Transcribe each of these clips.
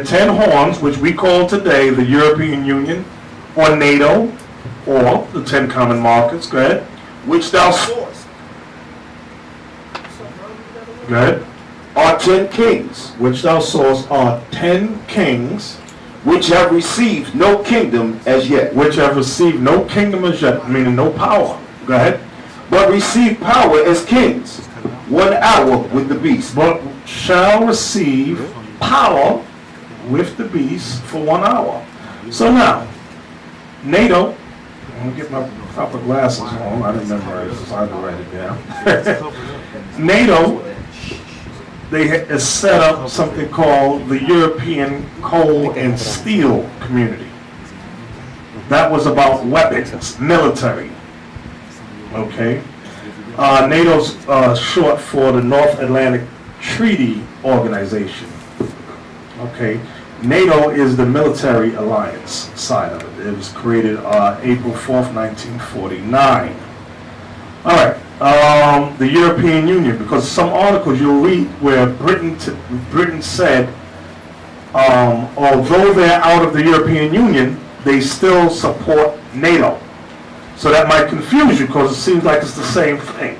10 horns, which we call today the European Union, or NATO, or the 10 common markets. Go ahead. Which thou sawest. Go ahead. Are 10 kings. Which thou sawest are 10 kings, which have received no kingdom as yet. Which have received no kingdom as yet, meaning no power. Go ahead. But receive power as kings 1 hour with the beast. But shall receive power with the beast for 1 hour. So now, NATO, I'm going to get my proper glasses on. I didn't memorize this, I had to write it down. NATO, they has set up something called the European Coal and Steel Community. That was about weapons, military. Okay. NATO's short for the North Atlantic Treaty Organization. Okay. NATO is the military alliance side of it. It was created April 4th, 1949. All right. The European Union, because some articles you'll read where Britain said, although they're out of the European Union, they still support NATO. So that might confuse you because it seems like it's the same thing.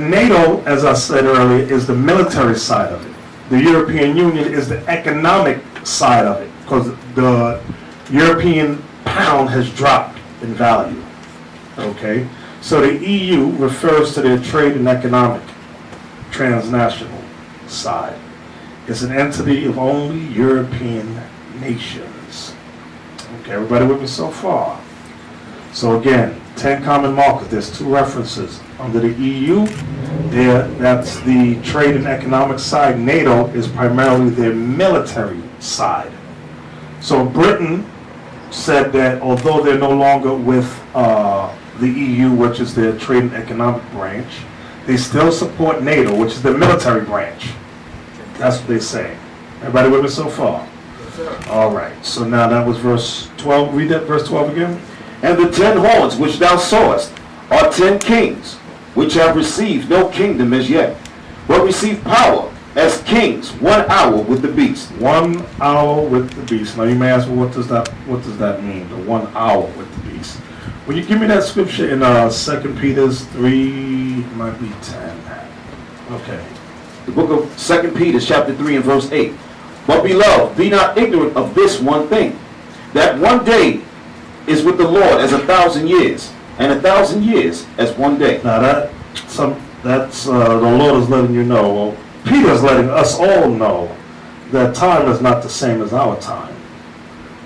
NATO, as I said earlier, is the military side of it. The European Union is the economic side of it because the European pound has dropped in value. Okay? So the EU refers to their trade and economic transnational side. It's an entity of only European nations. Okay, everybody with me so far? So again, 10 common markets. There's 2 references. Under the EU, that's the trade and economic side. NATO is primarily their military side. So Britain said that although they're no longer with the EU, which is their trade and economic branch, they still support NATO, which is the military branch. That's what they say. Everybody with me so far? All right. So now that was verse 12. Read that verse 12 again. And the 10 horns which thou sawest are 10 kings, which have received no kingdom as yet, but receive power as kings 1 hour with the beast. 1 hour with the beast. Now you may ask, well, what does that mean? The 1 hour with the beast. Will you give me that scripture in 2 Peter 3, it might be 10. Okay. The book of 2 Peter chapter 3 and verse 8. But beloved, be not ignorant of this one thing, that one day is with the Lord as 1,000 years, and 1,000 years as one day. Now that's the Lord is letting you know. Well, Peter is letting us all know that time is not the same as our time.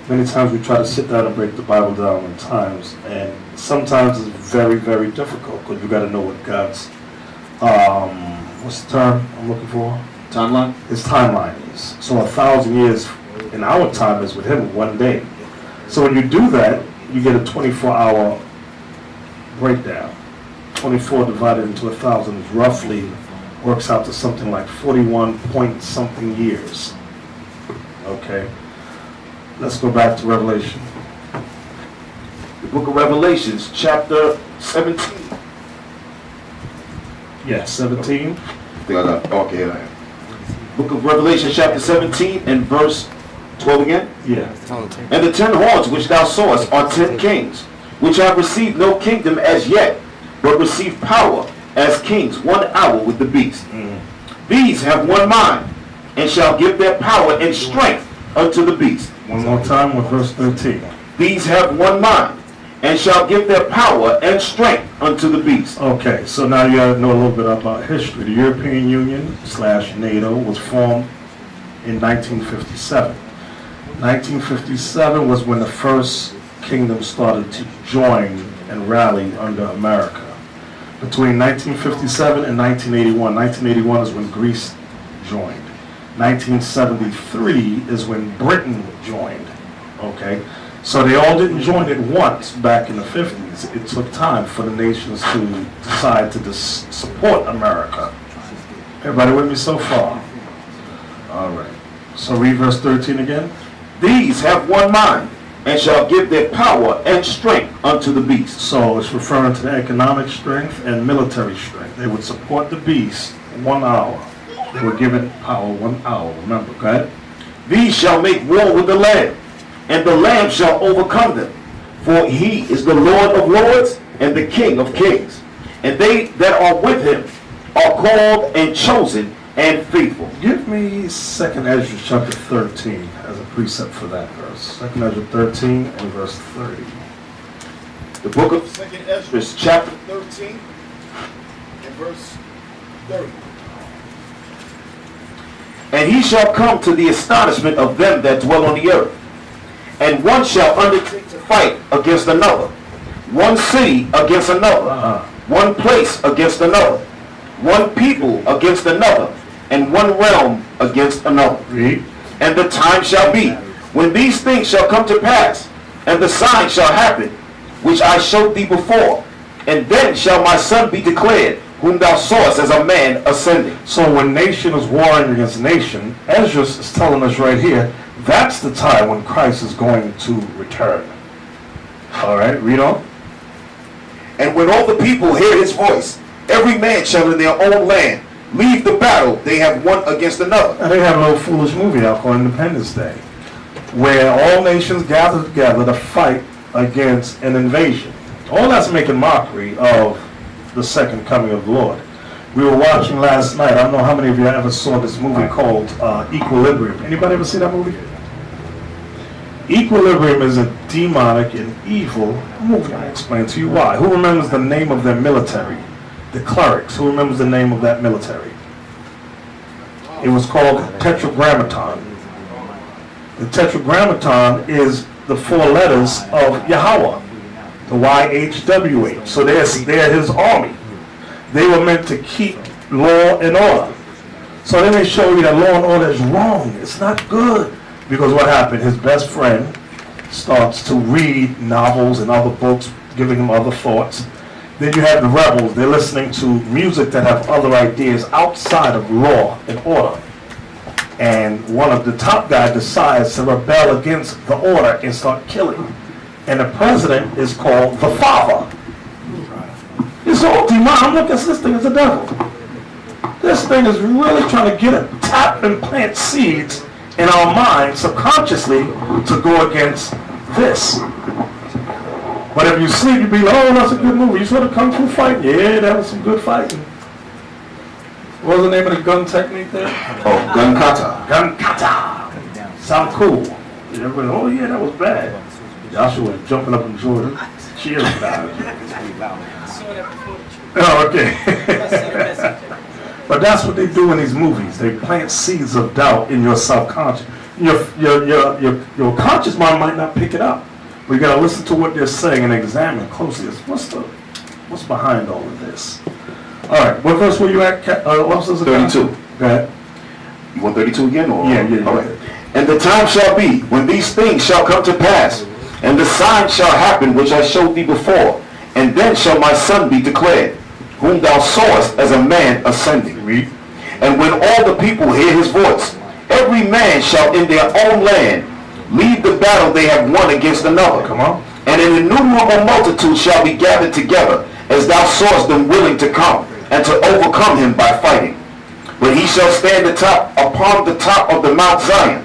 Many times we try to sit down and break the Bible down in times, and sometimes it's very, very difficult because you got to know what God's what's the term I'm looking for? Timeline. His timeline is. So 1,000 years in our time is with Him 1 day. So when you do that, you get a 24-hour breakdown. 24 divided into 1,000 is roughly works out to something like 41 point something years. Okay. Let's go back to Revelation. The book of Revelations, chapter 17. Yeah, 17. I think I got, okay. Book of Revelation, chapter 17 and verse 12 again? Yeah. And the 10 horns which thou sawest are 10 kings, which have received no kingdom as yet, but receive power as kings 1 hour with the beast. These have one mind, and shall give their power and strength unto the beast. One more time with verse 13. These have one mind, and shall give their power and strength unto the beast. Okay, so now you gotta know a little bit about history. The European Union / NATO was formed in 1957. 1957 was when the first kingdom started to join and rally under America. Between 1957 and 1981, 1981 is when Greece joined. 1973 is when Britain joined, okay? So they all didn't join at once back in the 50s. It took time for the nations to decide to support America. Everybody with me so far? All right. So read verse 13 again. These have one mind, and shall give their power and strength unto the beast. So it's referring to the economic strength and military strength. They would support the beast 1 hour. They were given power 1 hour. Remember, go ahead. These shall make war with the Lamb, and the Lamb shall overcome them. For he is the Lord of lords and the King of kings. And they that are with him are called and chosen and faithful. Give me 2nd Ezra chapter 13 as a precept for that verse. 2nd Ezra 13 and verse 30. The book of 2nd Ezra, chapter 13 and verse 30. And he shall come to the astonishment of them that dwell on the earth. And one shall undertake to fight against another, one city against another, one place against another, one people against another, and one realm against another. Read. And the time shall be, when these things shall come to pass, and the sign shall happen, which I showed thee before. And then shall my son be declared, whom thou sawest as a man ascending. So when nation is warring against nation, Ezra is telling us right here, that's the time when Christ is going to return. All right, read on. And when all the people hear his voice, every man shall in their own land leave the battle they have one against another. Now they have a little foolish movie out called Independence Day, where all nations gather together to fight against an invasion. All that's making mockery of the second coming of the Lord. We were watching last night, I don't know how many of you ever saw this movie called Equilibrium. Anybody ever see that movie? Equilibrium is a demonic and evil movie. I'll explain to you why. Who remembers the name of their military? The clerics. Who remembers the name of that military? It was called Tetragrammaton. The Tetragrammaton is the 4 letters of Yahweh, the YHWH. So they're his army. They were meant to keep law and order. So then they show you that law and order is wrong. It's not good. Because what happened? His best friend starts to read novels and other books, giving him other thoughts. Then you have the rebels. They're listening to music that have other ideas outside of law and order. And one of the top guys decides to rebel against the order and start killing. And the president is called the Father. It's all demonic. I'm looking at this thing as a devil. This thing is really trying to get a tap and plant seeds in our mind subconsciously to go against this. But if you sleep, you be like, oh, that's a good movie. You saw the Kung Fu fight? Yeah, that was some good fighting. What was the name of the gun technique there? Oh, gun kata. Gun kata. Sound cool. Everybody, oh yeah, that was bad. Joshua was jumping up and Jordan. Cheers about it. Oh, okay. But that's what they do in these movies. They plant seeds of doubt in your subconscious. Your conscious mind might not pick it up. But you gotta listen to what they're saying and examine closely. What's behind all of this? All right, what verse were you at? 32. Go ahead. You want 32 again? Or? Yeah. All right. And the time shall be, when these things shall come to pass, and the sign shall happen which I showed thee before, and then shall my son be declared, whom thou sawest as a man ascending. Read. And when all the people hear his voice, every man shall in their own land leave the battle they have won against another. Come on. And an innumerable multitude shall be gathered together, as thou sawest them willing to come, and to overcome him by fighting. But he shall stand upon the top of the Mount Zion,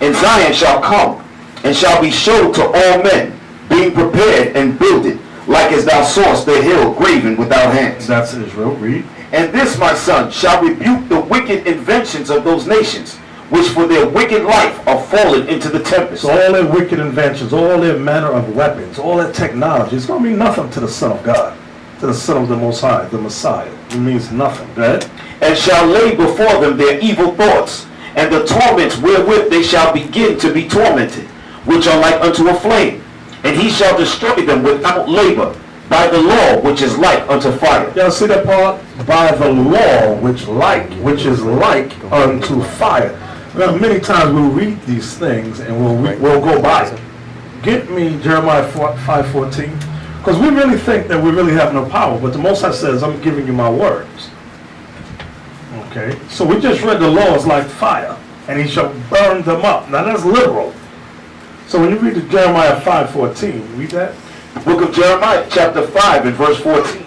and Zion shall come, and shall be showed to all men, being prepared and builded, like as thou sawest the hill graven without hands. That's Israel. Read. And this, my son, shall rebuke the wicked inventions of those nations, which for their wicked life are fallen into the tempest. So all their wicked inventions, all their manner of weapons, all that technology, it's going to mean nothing to the Son of God, to the Son of the Most High, the Messiah. It means nothing. Go ahead. And shall lay before them their evil thoughts, and the torments wherewith they shall begin to be tormented, which are like unto a flame. And he shall destroy them without labor, by the law which is like unto fire. Y'all see that part? By the law which is like unto fire. Now, many times we'll read these things and we'll go by it. Get me Jeremiah 5:14, because we really think that we really have no power, but the Most High says, I'm giving you my words. Okay, so we just read the laws like fire, and he shall burn them up. Now that's literal. So when you read the Jeremiah 5:14, read that. Book of Jeremiah, chapter 5 and verse 14.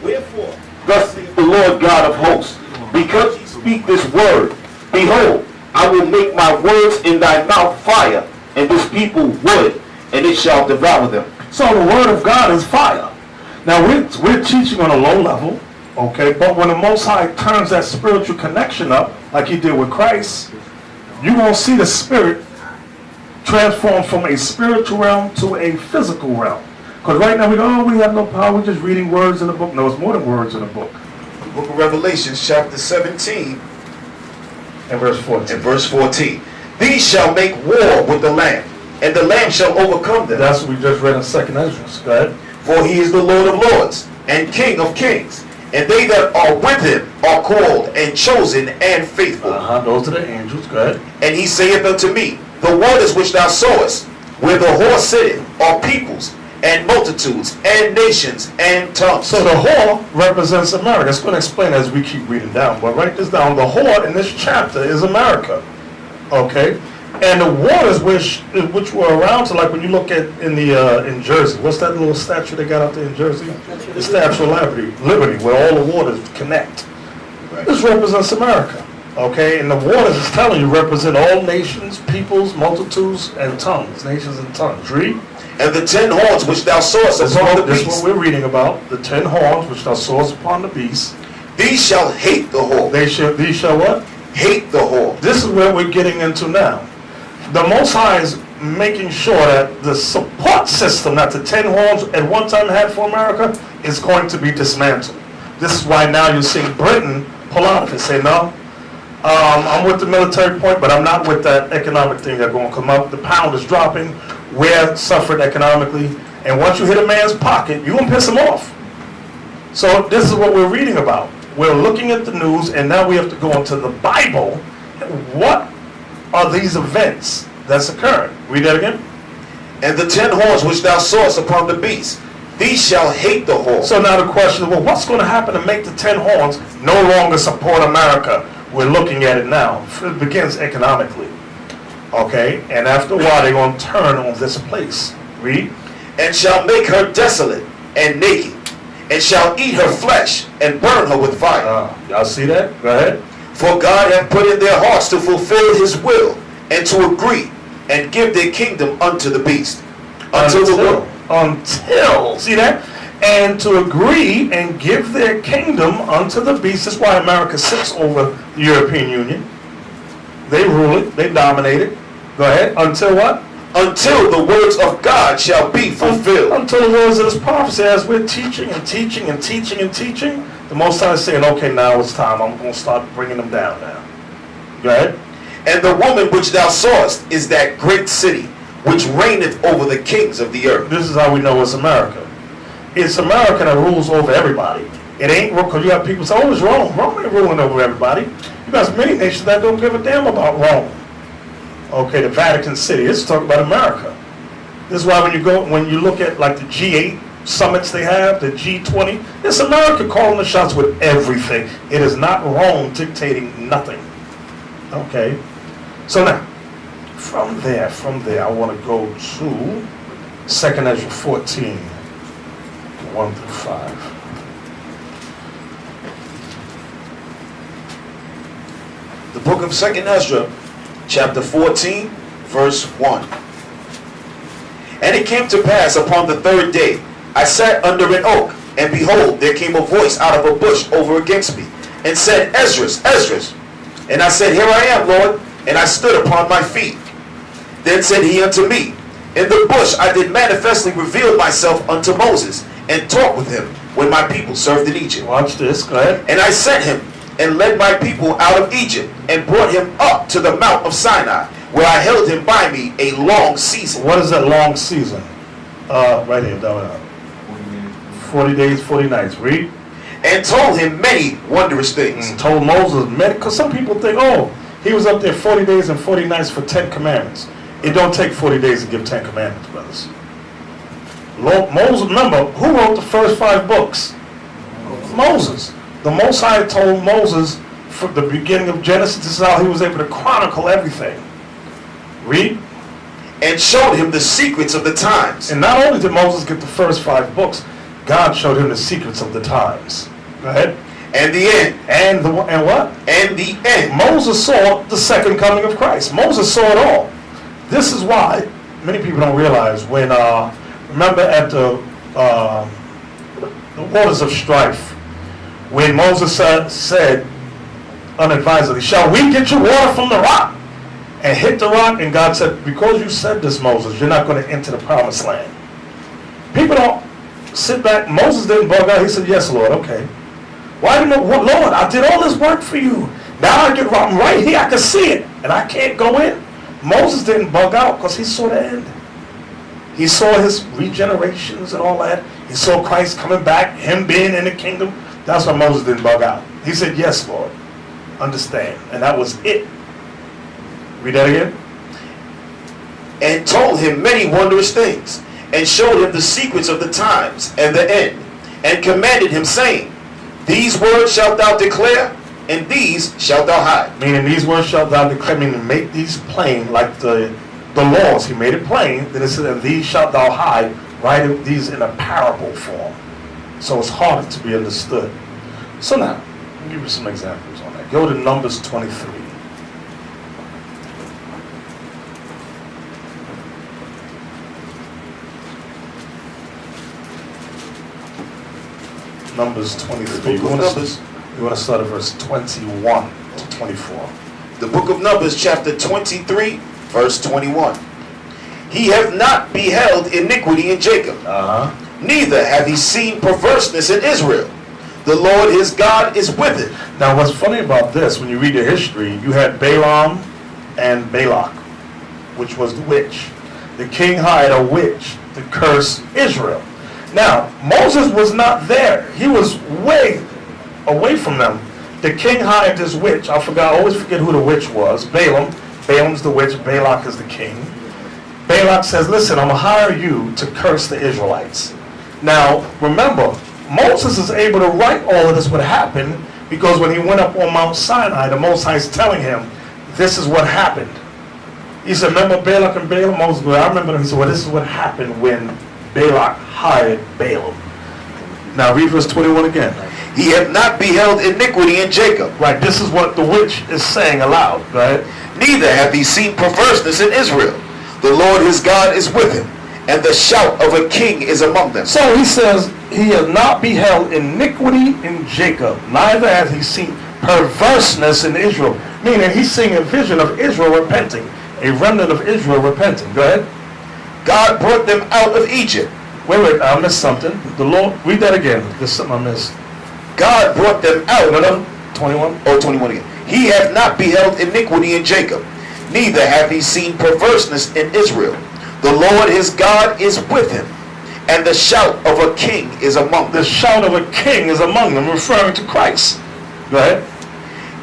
Wherefore, Thus saith the Lord God of hosts, because ye speak this word, behold, I will make my words in thy mouth fire, and this people wood, and it shall devour them. So the word of God is fire. Now we're teaching on a low level, okay, but when the Most High turns that spiritual connection up, like he did with Christ, you're going to see the spirit transform from a spiritual realm to a physical realm. Because right now we go, oh, we have no power, we're just reading words in the book. No, it's more than words in the book. the book of Revelation, chapter 17, And verse 14. and verse 14. These shall make war with the Lamb, and the Lamb shall overcome them. That's what we just read in 2nd Ezra. Go ahead. For he is the Lord of lords, and King of kings. And they that are with him are called, and chosen, and faithful. Those are the angels. Go ahead. And he saith unto me, the waters which thou sawest, where the horse sitteth, are peoples, and multitudes, and nations, and tongues. So the whore represents America. It's going to explain as we keep reading down. But write this down. The whore in this chapter is America. Okay? And the waters which were around, so like when you look at in Jersey, what's that little statue they got out there in Jersey? The Statue of Liberty, where all the waters connect. This represents America. Okay? And the waters is telling you represent all nations, peoples, multitudes, and tongues. Nations and tongues. Read. And the 10 horns which thou sawest upon the This is beast, what we're reading about. The 10 horns which thou sawest upon the beast. these shall hate the whore. These shall what? Hate the whore. This is where we're getting into now. The Most High is making sure that the support system that the 10 horns at one time had for America is going to be dismantled. This is why now you're seeing Britain pull out of it, say, no, I'm with the military point, but I'm not with that economic thing that's going to come up. The pound is dropping. We're suffering economically. And once you hit a man's pocket, you're going to piss him off. So this is what we're reading about. We're looking at the news, and now we have to go into the Bible. What are these events that's occurring? Read that again. And the 10 horns which thou sawest upon the beast, these shall hate the whore. So now the question is, well, what's going to happen to make the 10 horns no longer support America? We're looking at it now. It begins economically. Okay? And after a while, they're going to turn on this place. Read. And shall make her desolate and naked, and shall eat her flesh, and burn her with fire. Y'all see that? Go ahead. For God hath put in their hearts to fulfill his will, and to agree, and give their kingdom unto the beast. Until, see that? And to agree and give their kingdom unto the beast. That's why America sits over the European Union. They rule it. They dominate it. Go ahead. Until what? Until the words of God shall be fulfilled. Until the words of this prophecy, as we're teaching and teaching and teaching and teaching, the Most High is saying, okay, now it's time. I'm going to start bringing them down now. Go ahead. And the woman which thou sawest is that great city, which reigneth over the kings of the earth. This is how we know it's America. It's America that rules over everybody. It ain't, because you have people say, oh, it's Rome. Rome ain't ruling over everybody. You got many nations that don't give a damn about Rome. Okay, the Vatican City. Let's talk about America. This is why when you look at like the G8 summits they have, the G20, it's America calling the shots with everything. It is not Rome dictating nothing. Okay, so now, from there, I want to go to 2nd Ezra 14, 1 through 5. The book of 2nd Ezra, chapter 14, verse 1. And it came to pass upon the 3rd day, I sat under an oak, and behold, there came a voice out of a bush over against me, and said, Esdras, Esdras. And I said, here I am, Lord. and I stood upon my feet. Then said he unto me, in the bush I did manifestly reveal myself unto Moses, and talked with him when my people served in Egypt. Watch this, go ahead. And I sent him, and led my people out of Egypt, and brought him up to the mount of Sinai, where I held him by me a long season. What is that long season? Right here, down 40 days, 40 nights. Read. And told him many wondrous things. Told Moses many, because some people think, oh, he was up there 40 days and 40 nights for 10 commandments. It don't take 40 days to give 10 commandments, brothers. Moses, remember, who wrote the first 5 books? Moses. The Most High told Moses from the beginning of Genesis, this is how he was able to chronicle everything. Read. And showed him the secrets of the times. And not only did Moses get the first 5 books, God showed him the secrets of the times. Go ahead. And the end. And what? And the end. Moses saw the second coming of Christ. Moses saw it all. This is why many people don't realize when, remember at the waters of strife, when Moses said unadvisedly, shall we get you water from the rock? And hit the rock, and God said, because you said this, Moses, you're not going to enter the promised land. People don't sit back. Moses didn't bug out. He said, yes, Lord, okay. Why didn't you, Lord, I did all this work for you. Now I get right here, I can see it, and I can't go in. Moses didn't bug out because he saw the end. He saw his regenerations and all that. He saw Christ coming back, him being in the kingdom. That's why Moses didn't bug out. He said, yes, Lord, understand. And that was it. Read that again. And told him many wondrous things, and showed him the secrets of the times and the end, and commanded him, saying, these words shalt thou declare, and these shalt thou hide. Meaning these words shalt thou declare, meaning make these plain like the laws. He made it plain. Then it said, and these shalt thou hide, write these in a parable form. So it's harder to be understood. So now, I'll give you some examples on that. Go to Numbers 23. Numbers 23. You want to start at verse 21 to 24. The book of Numbers, chapter 23, verse 21. He hath not beheld iniquity in Jacob, neither hath he seen perverseness in Israel. The Lord his God is with it. Now what's funny about this, when you read the history, you had Balaam and Balak, which was the witch. The king hired a witch to curse Israel. Now, Moses was not there. He was way away from them. The king hired this witch. I always forget who the witch was. Balaam. Balaam's the witch. Balak is the king. Balak says, listen, I'm going to hire you to curse the Israelites. Now, remember, Moses is able to write all of this what happened because when he went up on Mount Sinai, the Most High is telling him, this is what happened. He said, remember Balak and Balaam? Moses, I remember him. He said, well, this is what happened when Balak hired Balaam. Now read verse 21 again. He hath not beheld iniquity in Jacob. Right, this is what the witch is saying aloud, right? Neither hath he seen perverseness in Israel. The Lord his God is with him, and the shout of a king is among them. So he says, he has not beheld iniquity in Jacob, neither has he seen perverseness in Israel. Meaning he's seeing a vision of Israel repenting, a remnant of Israel repenting. Go ahead. God brought them out of Egypt. Wait, I missed something. The Lord, read that again. There's something I missed. God brought them out. No, 21. Oh, 21 again. He hath not beheld iniquity in Jacob, neither hath he seen perverseness in Israel. The Lord his God is with him, and the shout of a king is among them. The shout of a king is among them, referring to Christ. Go ahead.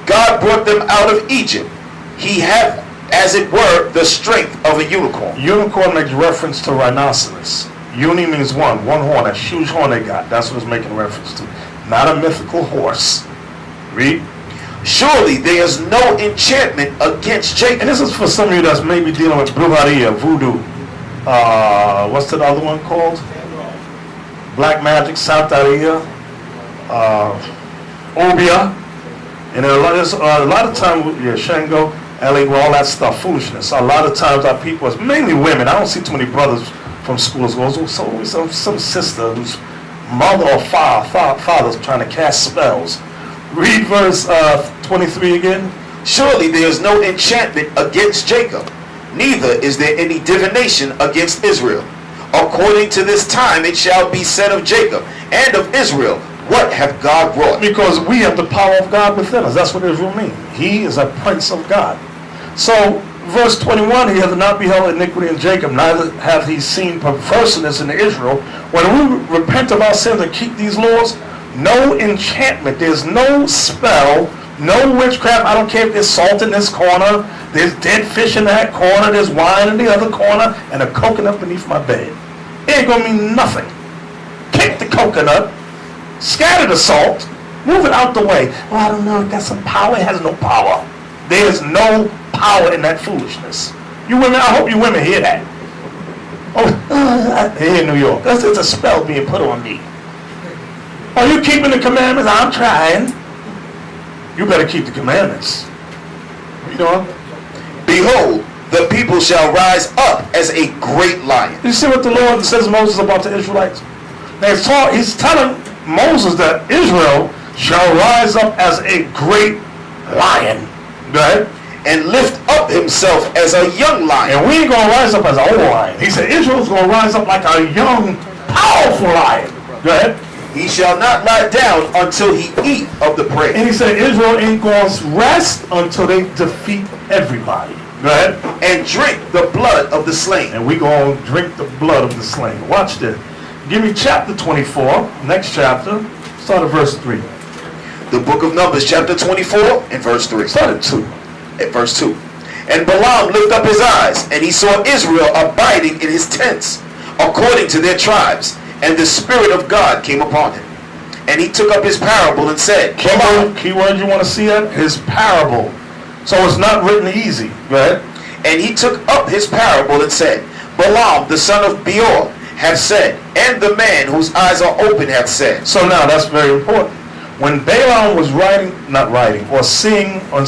God brought them out of Egypt. He hath, as it were, the strength of a unicorn. Unicorn makes reference to rhinoceros. Uni means one horn, that huge horn they got. That's what it's making reference to. Not a mythical horse. Read. Surely there is no enchantment against Jacob. And this is for some of you that's maybe dealing with brujeria, voodoo. What's the other one called? Black magic, Santeria, Obia. And a lot of times, Shango, Ellie, all that stuff, foolishness. A lot of times our people, it's mainly women. I don't see too many brothers from schools. So some sister whose mother or father's trying to cast spells. Read verse 23 again. Surely there is no enchantment against Jacob, neither is there any divination against Israel. According to this time it shall be said of Jacob and of Israel, what hath God wrought? Because we have the power of God within us. That's what Israel means. He is a prince of God. So, verse 21, he hath not beheld iniquity in Jacob, neither hath he seen perverseness in Israel. When we repent of our sins and keep these laws, no enchantment, there's no spell, no witchcraft. I don't care if there's salt in this corner, there's dead fish in that corner, there's wine in the other corner, and a coconut beneath my bed. It ain't gonna mean nothing. Kick the coconut, scatter the salt, move it out the way. Well, I don't know, it got some power. It has no power. There's no power in that foolishness. You women, I hope you women hear that. Oh, here in New York, that's just a spell being put on me. Are you keeping the commandments? I'm trying. You better keep the commandments. You know? Behold, the people shall rise up as a great lion. You see what the Lord says to Moses about the Israelites? Now he's telling Moses that Israel shall rise up as a great lion. Go ahead. And lift up himself as a young lion. And we ain't going to rise up as an old lion. He said Israel's going to rise up like a young, powerful lion. Go ahead. He shall not lie down until he eat of the prey. And he said Israel ain't going to rest until they defeat everybody. Go ahead. And drink the blood of the slain. And we going to drink the blood of the slain. Watch this. Give me chapter 24, next chapter. Start at verse 3. The book of Numbers, chapter 24, and verse 3. Start at 2. At verse 2. And Balaam lifted up his eyes, and he saw Israel abiding in his tents, according to their tribes. And the Spirit of God came upon him. And he took up his parable and said, Key word you want to see that? His parable. So it's not written easy. Go ahead. And he took up his parable and said, Balaam, the son of Beor, hath said, and the man whose eyes are open hath said. So now that's very important. When Balaam was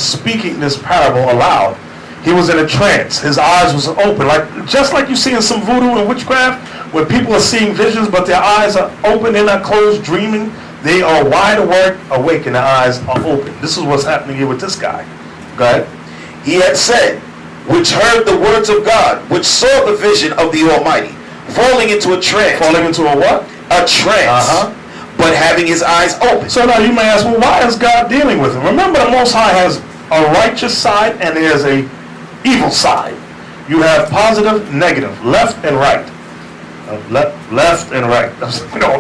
speaking this parable aloud, he was in a trance. His eyes was open, just like you see in some voodoo and witchcraft, where people are seeing visions, but their eyes are open, they're not closed, dreaming. They are wide awake, and their eyes are open. This is what's happening here with this guy. Go ahead. He had said, which heard the words of God, which saw the vision of the Almighty, falling into a trance. Falling into a what? A trance. But having his eyes open. So now you may ask, well, why is God dealing with him? Remember, the Most High has a righteous side and there's a evil side. You have positive, negative, left and right. Left and right.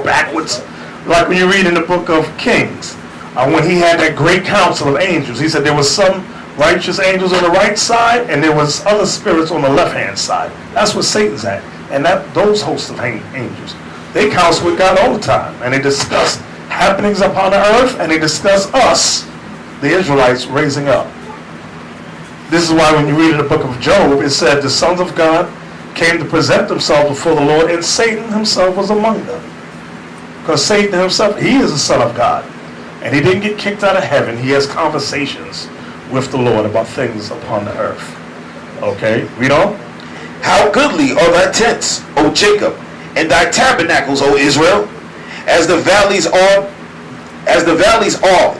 Backwards. Like when you read in the book of Kings, when he had that great council of angels, he said there was some righteous angels on the right side and there was other spirits on the left-hand side. That's where Satan's at. And those hosts of angels, they counsel with God all the time, and they discuss happenings upon the earth, and they discuss us, the Israelites, raising up. This is why when you read in the book of Job, it said the sons of God came to present themselves before the Lord, and Satan himself was among them. Because Satan himself, he is the son of God, and he didn't get kicked out of heaven. He has conversations with the Lord about things upon the earth. Okay, read on. How goodly are thy tents, O Jacob, and thy tabernacles, O Israel. As the valleys are,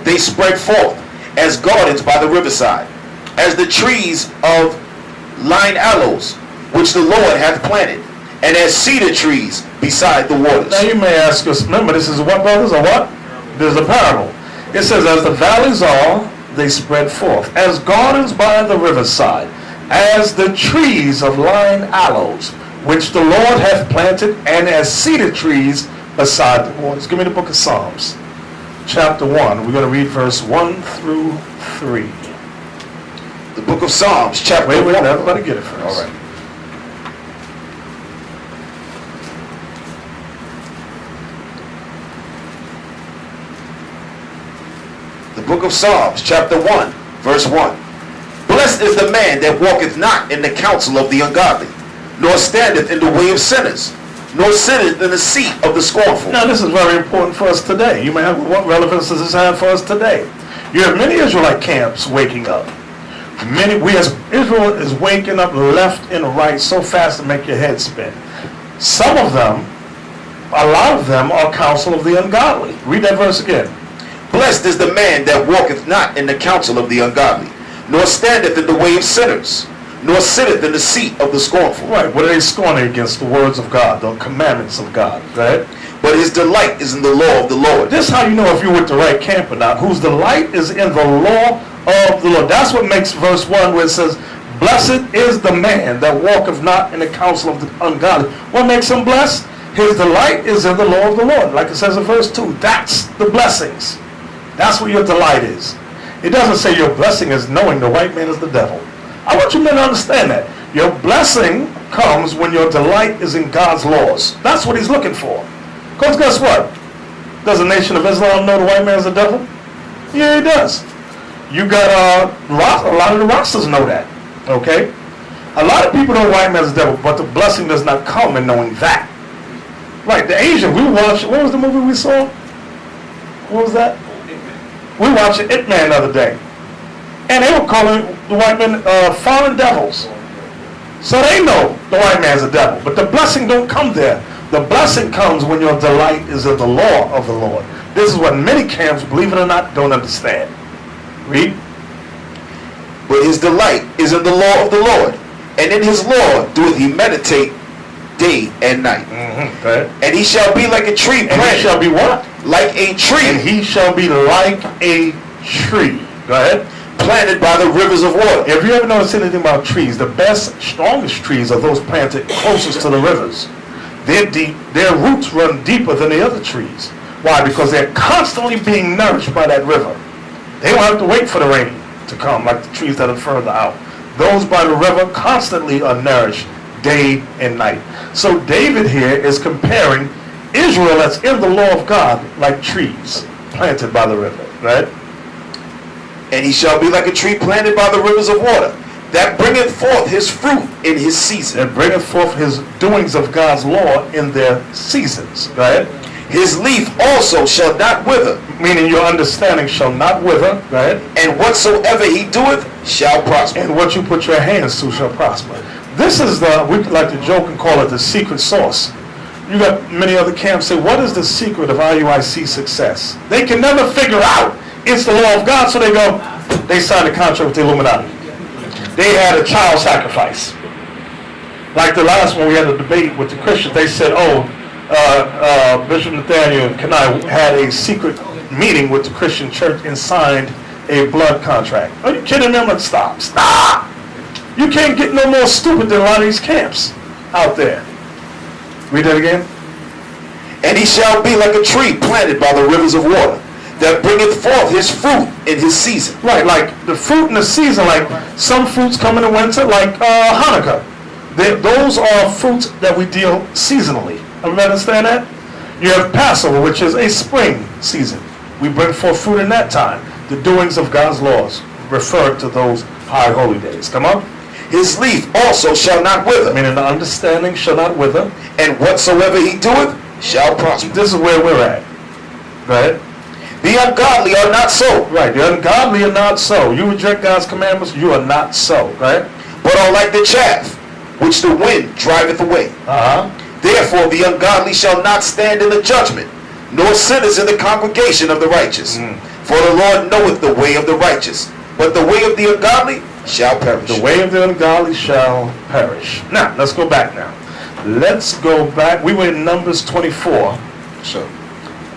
they spread forth, as gardens by the riverside, as the trees of line aloes, which the Lord hath planted, and as cedar trees beside the waters. Now you may ask us, remember this is what, brothers, or what? There's a parable. It says, as the valleys are, they spread forth, as gardens by the riverside, as the trees of line aloes, which the Lord hath planted, and as cedar trees beside the waters. Give me the book of Psalms, chapter 1. We're going to read verse 1 through 3. The book of Psalms, chapter 1. Wait, everybody get it first. All right. The book of Psalms, chapter 1, verse 1. Blessed is the man that walketh not in the counsel of the ungodly, nor standeth in the way of sinners, nor sitteth in the seat of the scornful. Now this is very important for us today. You may have, what relevance does this have for us today? You have many Israelite camps waking up. Israel is waking up left and right so fast to make your head spin. Some of them, a lot of them, are counsel of the ungodly. Read that verse again. Blessed is the man that walketh not in the counsel of the ungodly, nor standeth in the way of sinners, nor sitteth in the seat of the scornful. Right, what are they scorning against? The words of God, the commandments of God, right? But his delight is in the law of the Lord. This is how you know if you're with the right camp or not. Whose delight is in the law of the Lord. That's what makes verse 1 where it says, blessed is the man that walketh not in the counsel of the ungodly. What makes him blessed? His delight is in the law of the Lord. Like it says in verse 2. That's the blessings. That's what your delight is. It doesn't say your blessing is knowing the white man is the devil. I want you men to understand that. Your blessing comes when your delight is in God's laws. That's what he's looking for. Because guess what? Does the nation of Islam know the white man is the devil? Yeah, he does. You got a lot of the Rastas know that. Okay? A lot of people know the white man is the devil, but the blessing does not come in knowing that. Right, the Asian, we watched, what was the movie we saw? What was that? We watched It Man the other day. And they were calling the white men foreign devils. So they know the white man's a devil. But the blessing don't come there. The blessing comes when your delight is in the law of the Lord. This is what many camps, believe it or not, don't understand. Read. But his delight is in the law of the Lord, and in his law doeth he meditate day and night. Okay. And he shall be like a tree planted. And he shall be what? Like a tree. And he shall be like a tree. Go ahead. Planted by the rivers of water. If you ever notice anything about trees, the best, strongest trees are those planted closest to the rivers. They're deep. Their roots run deeper than the other trees. Why? Because they're constantly being nourished by that river. They don't have to wait for the rain to come like the trees that are further out. Those by the river constantly are nourished day and night. So David here is comparing Israel that's in the law of God like trees planted by the river, right? And he shall be like a tree planted by the rivers of water, that bringeth forth his fruit in his season. And bringeth forth his doings of God's law in their seasons, right? His leaf also shall not wither. Meaning your understanding shall not wither, right? And whatsoever he doeth shall prosper. And what you put your hands to shall prosper. This is the, we like to joke and call it the secret sauce. You got many other camps say, what is the secret of IUIC success? They can never figure out it's the law of God, so they signed a contract with the Illuminati. They had a child sacrifice. Like the last one we had a debate with the Christians, they said, Bishop Nathanyel and I had a secret meeting with the Christian church and signed a blood contract. Are you kidding me? I'm like, stop. You can't get no more stupid than a lot of these camps out there. Read that again. And he shall be like a tree planted by the rivers of water, that bringeth forth his fruit in his season. Right, like the fruit in the season, like some fruits come in the winter, like Hanukkah. Those are fruits that we deal seasonally. Everybody understand that? You have Passover, which is a spring season. We bring forth fruit in that time. The doings of God's laws refer to those high holy days. Come on. His leaf also shall not wither. Meaning the understanding shall not wither. And whatsoever he doeth shall prosper. This is where we're at. Right? The ungodly are not so. Right. The ungodly are not so. You reject God's commandments, you are not so. Right? But are like the chaff, which the wind driveth away. Therefore the ungodly shall not stand in the judgment, nor sinners in the congregation of the righteous. For the Lord knoweth the way of the righteous, but the way of the ungodly shall perish. The way of the ungodly shall perish. Now, let's go back now. Let's go back. We were in Numbers 24. So,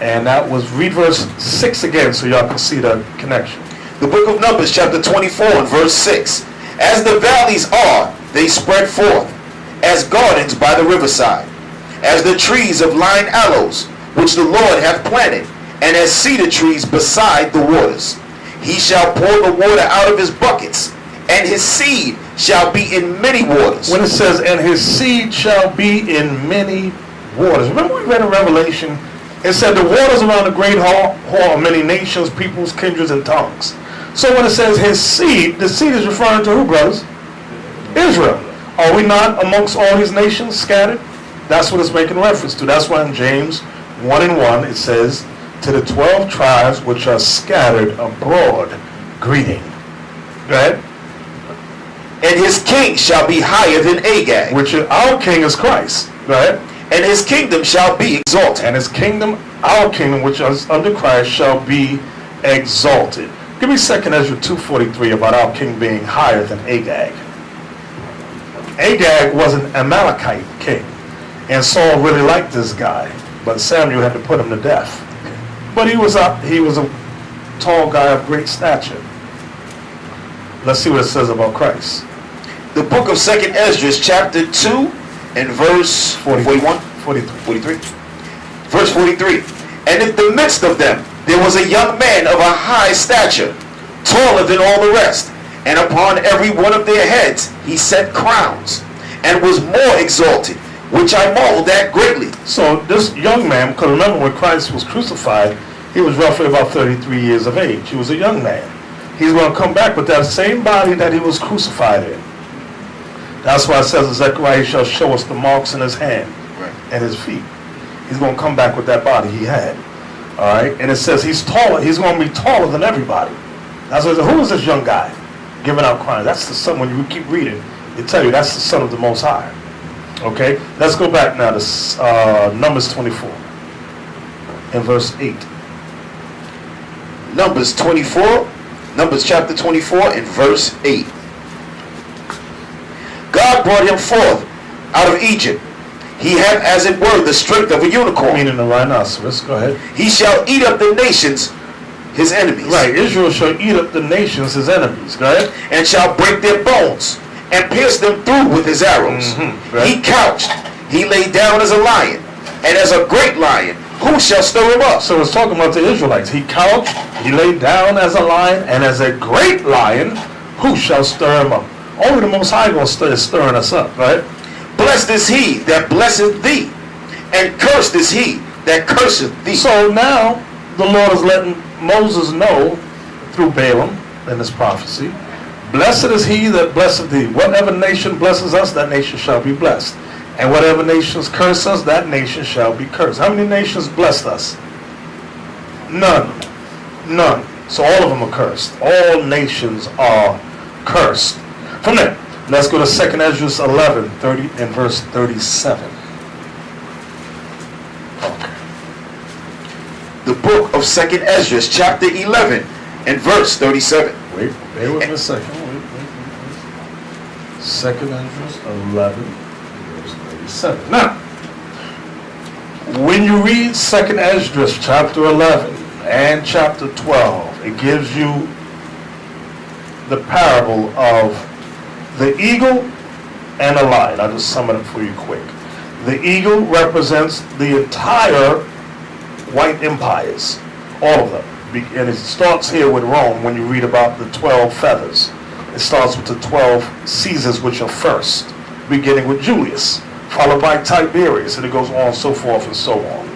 and that was, read verse 6 again so y'all can see the connection. The book of Numbers, chapter 24 and verse 6. As the valleys are, they spread forth, as gardens by the riverside, as the trees of line aloes, which the Lord hath planted, and as cedar trees beside the waters. He shall pour the water out of his buckets, and his seed shall be in many waters. When it says, and his seed shall be in many waters. Remember we read in Revelation, it said the waters around the great hall are many nations, peoples, kindreds, and tongues. So when it says his seed, the seed is referring to who, brothers? Israel. Are we not amongst all these nations scattered? That's what it's making reference to. That's why in James 1:1 it says, to the 12 tribes which are scattered abroad, greeting. Go ahead. And his king shall be higher than Agag. Which our king is Christ. Go ahead. And his kingdom shall be exalted. And his kingdom, our kingdom, which is under Christ, shall be exalted. Give me 2nd Ezra 2:43 about our king being higher than Agag. Agag was an Amalekite king, and Saul really liked this guy, but Samuel had to put him to death. But he was a tall guy of great stature. Let's see what it says about Christ. The book of 2nd Esdras, chapter 2, and verse 41? 43. Verse 43. And in the midst of them, there was a young man of a high stature, taller than all the rest, and upon every one of their heads he set crowns, and was more exalted, which I marveled at greatly. So this young man, because remember when Christ was crucified, he was roughly about 33 years of age. He was a young man. He's going to come back with that same body that he was crucified in. That's why it says in Zechariah, he shall show us the marks in his hand and his feet. He's going to come back with that body he had. All right? And it says he's taller. He's going to be taller than everybody. That's why it says, who is this young guy giving out crowns? That's the son. When you keep reading, they tell you that's the son of the Most High. Okay? Let's go back now to Numbers 24 and verse 8. Numbers chapter 24 and verse 8. God brought him forth out of Egypt. He had, as it were, the strength of a unicorn. Meaning a rhinoceros. Go ahead. He shall eat up the nations, his enemies. Right. Israel shall eat up the nations, his enemies. Go ahead. And shall break their bones, and pierce them through with his arrows. Right. He couched, he lay down as a lion, and as a great lion. Who shall stir him up? So it's talking about the Israelites. He couched, he lay down as a lion, and as a great lion, who shall stir him up? Only the Most High is stirring us up, right? Blessed is he that blesseth thee, and cursed is he that curseth thee. So now the Lord is letting Moses know through Balaam in this prophecy, blessed is he that blesseth thee. Whatever nation blesses us, that nation shall be blessed. And whatever nations curse us, that nation shall be cursed. How many nations blessed us? None. None. So all of them are cursed. All nations are cursed. From there, let's go to 2nd Esdras 11, 30 and verse 37. Okay. The book of 2nd Esdras, chapter 11, and verse 37. Wait, bear with me a second. Wait. 2nd Esdras 11, verse 37. Now, when you read 2nd Esdras chapter 11 and chapter 12, it gives you the parable of the eagle and a lion. I'll just sum it up for you quick. The eagle represents the entire white empires, all of them. And it starts here with Rome when you read about the 12 feathers. It starts with the 12 Caesars, which are first, beginning with Julius, followed by Tiberius, and it goes on, so forth and so on.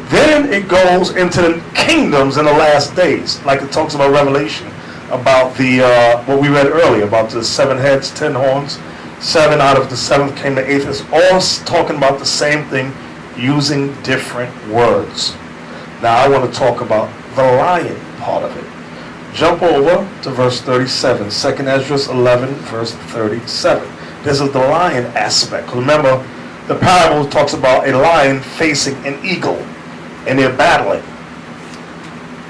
Then it goes into the kingdoms in the last days, like it talks about Revelation, about the what we read earlier, about the 7 heads, 10 horns, 7 out of the 7th came the 8th. It's all talking about the same thing, using different words. Now I want to talk about the lion part of it. Jump over to verse 37, 2nd Esdras 11, verse 37. This is the lion aspect. Remember, the parable talks about a lion facing an eagle, and they're battling.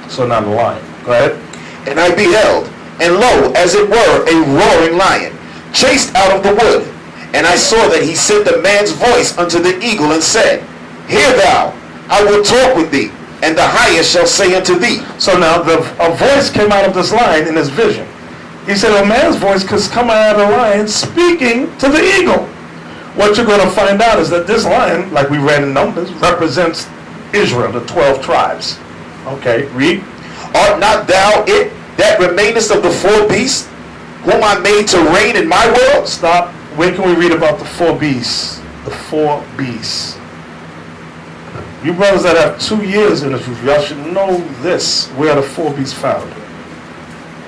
So now the lion. Go ahead. And I beheld, and lo, as it were, a roaring lion, chased out of the wood. And I saw that he sent a man's voice unto the eagle, and said, Hear thou, I will talk with thee, and the highest shall say unto thee. So now a voice came out of this lion in his vision. He said a man's voice could come out of the lion speaking to the eagle. What you're going to find out is that this lion, like we read in Numbers, represents Israel, the 12 tribes. Okay, read. Art not thou it that remainest of the 4 beasts, whom I made to reign in my world? Stop. Where can we read about the 4 beasts? The 4 beasts. You brothers that have 2 years in this, y'all should know this. Where are the 4 beasts found?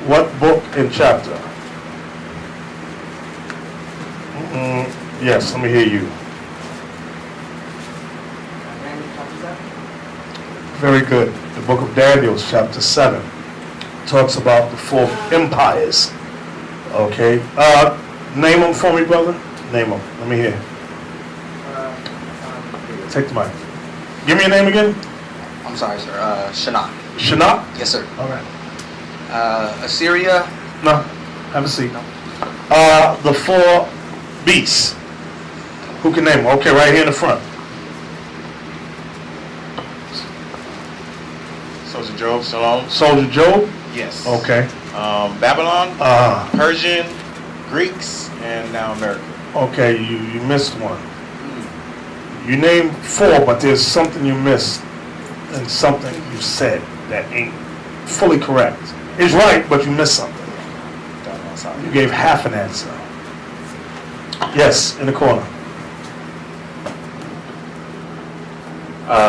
What book and chapter? Yes, let me hear you. Very good. The book of Daniel, chapter 7, talks about the 4 empires. Okay. Name them for me, brother. Name them. Let me hear. Take the mic. Give me your name again. I'm sorry, sir. Shinnok. Shinnok? Yes, sir. All right. Assyria. No, have a seat. The 4 beasts. Who can name them? Okay, right here in the front. Soldier Job, Shalom. Soldier Job. Yes. Okay. Babylon, Uh, Persian, Greeks, and now America. okay, you missed one. You named 4, but there's something you missed and something you said that ain't fully correct. It's right, but you missed something. You gave half an answer. Yes, in the corner.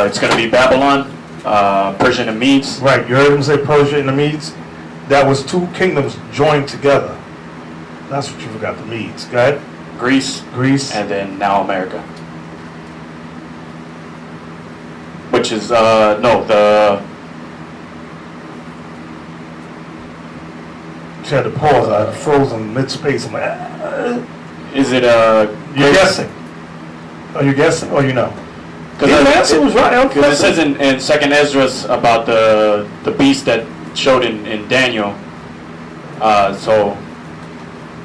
It's going to be Babylon, Persian and Medes. Right, you heard him say Persia and the Medes? That was 2 kingdoms joined together. That's what you forgot, the Medes. Go ahead. Greece, Greece. and then now America. Which is, no, the... You had to pause. I froze in mid-space. I'm like, Is it, You're guessing. Are you guessing or you know? Because The answer was right. Because it says in 2nd Esdras about the beast that showed in Daniel. So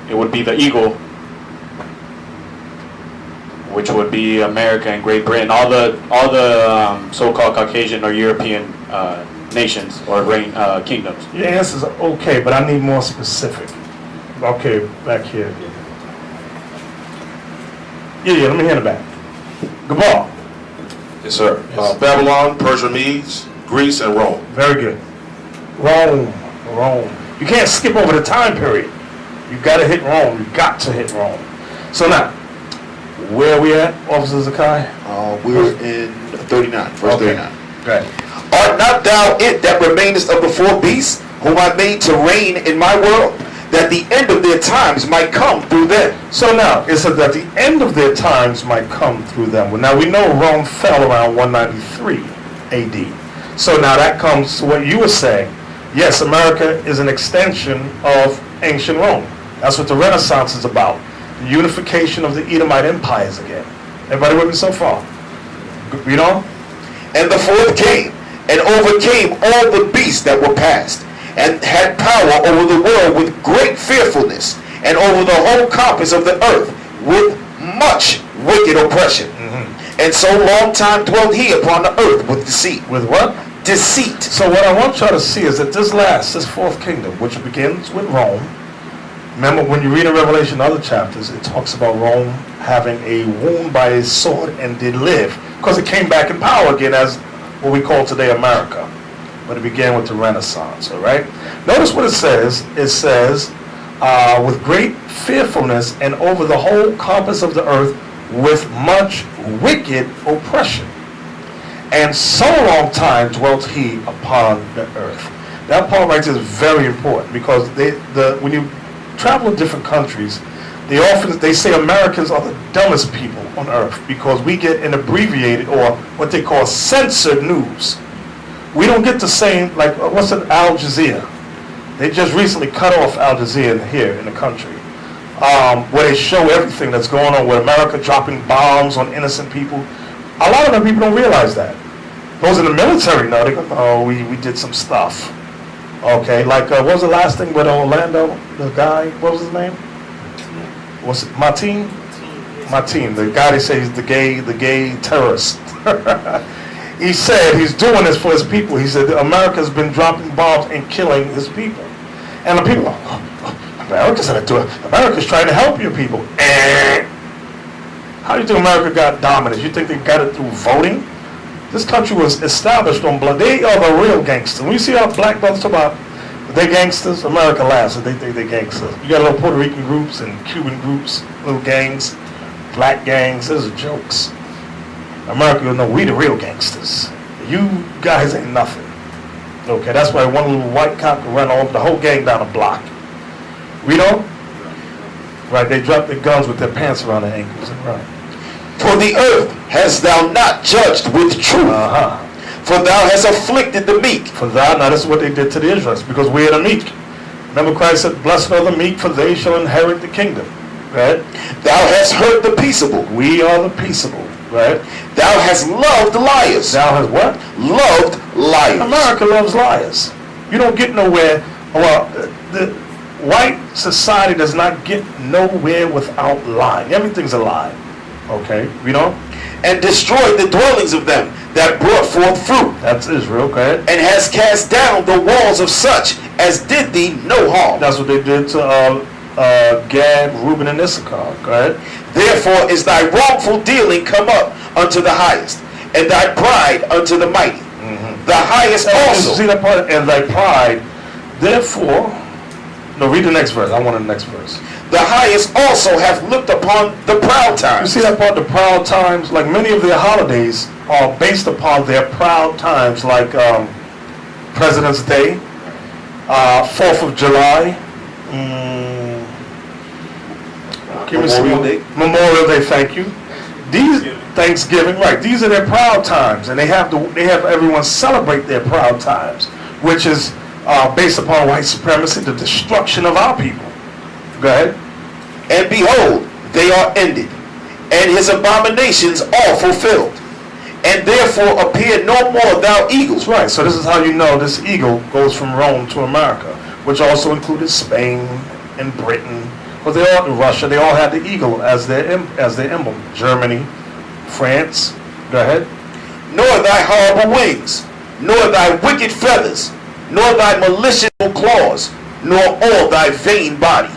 it would be the eagle, which would be America and Great Britain, all the so-called Caucasian or European nations or kingdoms. Your answer's okay, but I need more specific. Okay, back here. Yeah, let me hear the back. Gabar. Yes, sir. Yes. Babylon, Persia, Medes, Greece, and Rome. Very good. Rome. You can't skip over the time period. You got to hit Rome. You got to hit Rome. So now, where are we at, Officer Zakai? We're in 39, verse Okay. 39. Right. Art not thou it that remainest of the 4 beasts, whom I made to reign in my world, that the end of their times might come through them? So now, it says that the end of their times might come through them. Well, now we know Rome fell around 193 AD. So now that comes to what you were saying. Yes, America is an extension of ancient Rome. That's what the Renaissance is about. The unification of the Edomite empires again. Everybody with me so far? Read on. And the 4th came, and overcame all the beasts that were past, and had power over the world with great fearfulness, and over the whole compass of the earth with much wicked oppression. And so long time dwelt he upon the earth with deceit. With what? Deceit. So what I want y'all to see is that this 4th kingdom, which begins with Rome. Remember, when you read in Revelation other chapters, it talks about Rome having a wound by a sword and did live. Because it came back in power again as what we call today America. But it began with the Renaissance, all right? Notice what it says. It says, with great fearfulness and over the whole compass of the earth with much wicked oppression. And so long time dwelt he upon the earth. That part right there is very important because when you travel to different countries, they say Americans are the dumbest people on earth because we get an abbreviated or what they call censored news. We don't get the same, like, what's it, Al Jazeera? They just recently cut off Al Jazeera here in the country, where they show everything that's going on with America dropping bombs on innocent people. A lot of them people don't realize that. Those in the military know, they go, oh, we did some stuff. Okay, like, what was the last thing with Orlando, the guy, what was his name? Was it Martin? Martin, the guy they say he's the gay terrorist. He said he's doing this for his people. He said America's been dropping bombs and killing his people. And the people, America's gonna do it. America's trying to help your people. How do you think America got dominance? You think they got it through voting? This country was established on blood. They are the real gangsters. When you see our black brothers talk about they gangsters, America laughs. They think they gangsters. You got little Puerto Rican groups and Cuban groups, little gangs, black gangs. Those are jokes. America will know we the real gangsters. You guys ain't nothing. Okay, that's why one little white cop can run all the whole gang down a block. We don't? Right, they drop their guns with their pants around their ankles and run. For the earth hast thou not judged with truth. For thou hast afflicted the meek. For thou, now this is what they did to the Israelites, because we are the meek. Remember Christ said, blessed are the meek, for they shall inherit the kingdom. Right? Thou hast hurt the peaceable. We are the peaceable. Right? Thou hast loved liars. Thou hast what? Loved liars. America loves liars. You don't get nowhere Well, the white society does not get nowhere without lying. Everything's a lie. Okay, read on. And destroyed the dwellings of them that brought forth fruit, That's Israel. Go ahead. and has cast down the walls of such as did thee no harm. That's what they did to Gad, Reuben, and Issachar. Go ahead. Therefore is thy wrongful dealing come up unto the highest, and thy pride unto the mighty. The highest See also. that part? And thy pride. Therefore, no. Read the next verse. I want the next verse. The highest also hath looked upon the proud You times. see that part? The proud times. Like many of their holidays are based upon their proud times, like President's Day, 4th of July. Give me some- Memorial Day. Memorial Day. Thank you. These Thanksgiving, right? These are their proud times, and they have everyone celebrate their proud times, which is based upon white supremacy, the destruction of our people. Go ahead. And behold, they are ended, and his abominations all fulfilled. And therefore appear no more thou eagles. That's right. So this is how you know this eagle goes from Rome to America, which also included Spain and Britain. But they all, Russia, they all had the eagle as their emblem. Germany, France. Go ahead. Nor thy horrible wings, nor thy wicked feathers, nor thy malicious claws, nor all thy vain body,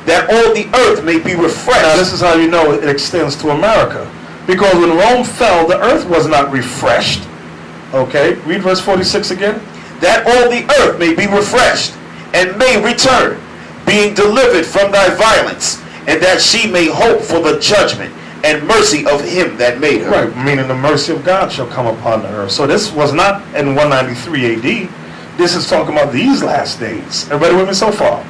that all the earth may be refreshed. Now this is how you know it extends to America. Because when Rome fell, the earth was not refreshed. Okay, read verse 46 again. That all the earth may be refreshed, and may return, being delivered from thy violence, and that she may hope for the judgment and mercy of him that made her. Right, meaning the mercy of God shall come upon the earth. So this was not in 193 AD. This is talking about these last days. Everybody with me so far?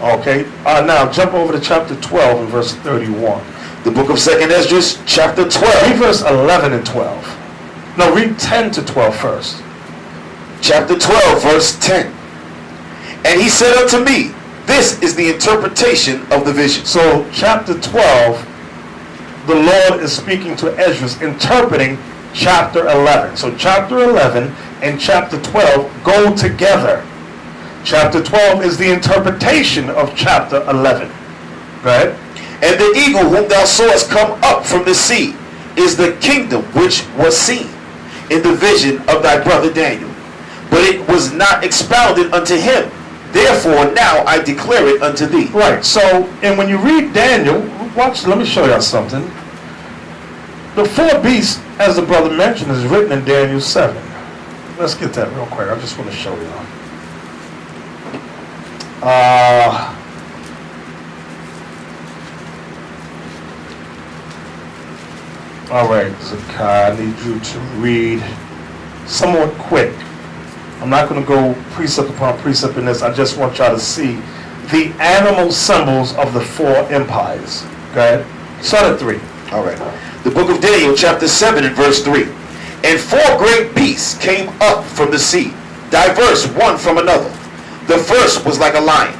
Okay, now jump over to chapter 12 and verse 31. The book of 2nd Esdras, chapter Read 12. verse 11 and 12. No, read 10 to 12 first. Chapter 12, verse 10. And he said unto me, this is the interpretation of the vision. So chapter 12, the Lord is speaking to Esdras, interpreting chapter 11. So chapter 11 and chapter 12 go together. Chapter 12 is the interpretation of chapter 11. Go ahead. And the eagle whom thou sawest come up from the sea is the kingdom which was seen in the vision of thy brother Daniel. But it was not expounded unto him. Therefore now I declare it unto thee. Right. So, and when you read Daniel, watch, let me show you something. The four beasts, as the brother mentioned, is written in Daniel 7. Let's get that real quick. I just want to show you. All right, Zakai, I need you to read somewhat quick. I'm not going to go precept upon precept in this. I just want y'all to see the animal symbols of the four empires. Go ahead. Start at 3. All right. The book of Daniel, chapter 7 and verse 3. And 4 great beasts came up from the sea, diverse one from another. The first was like a lion,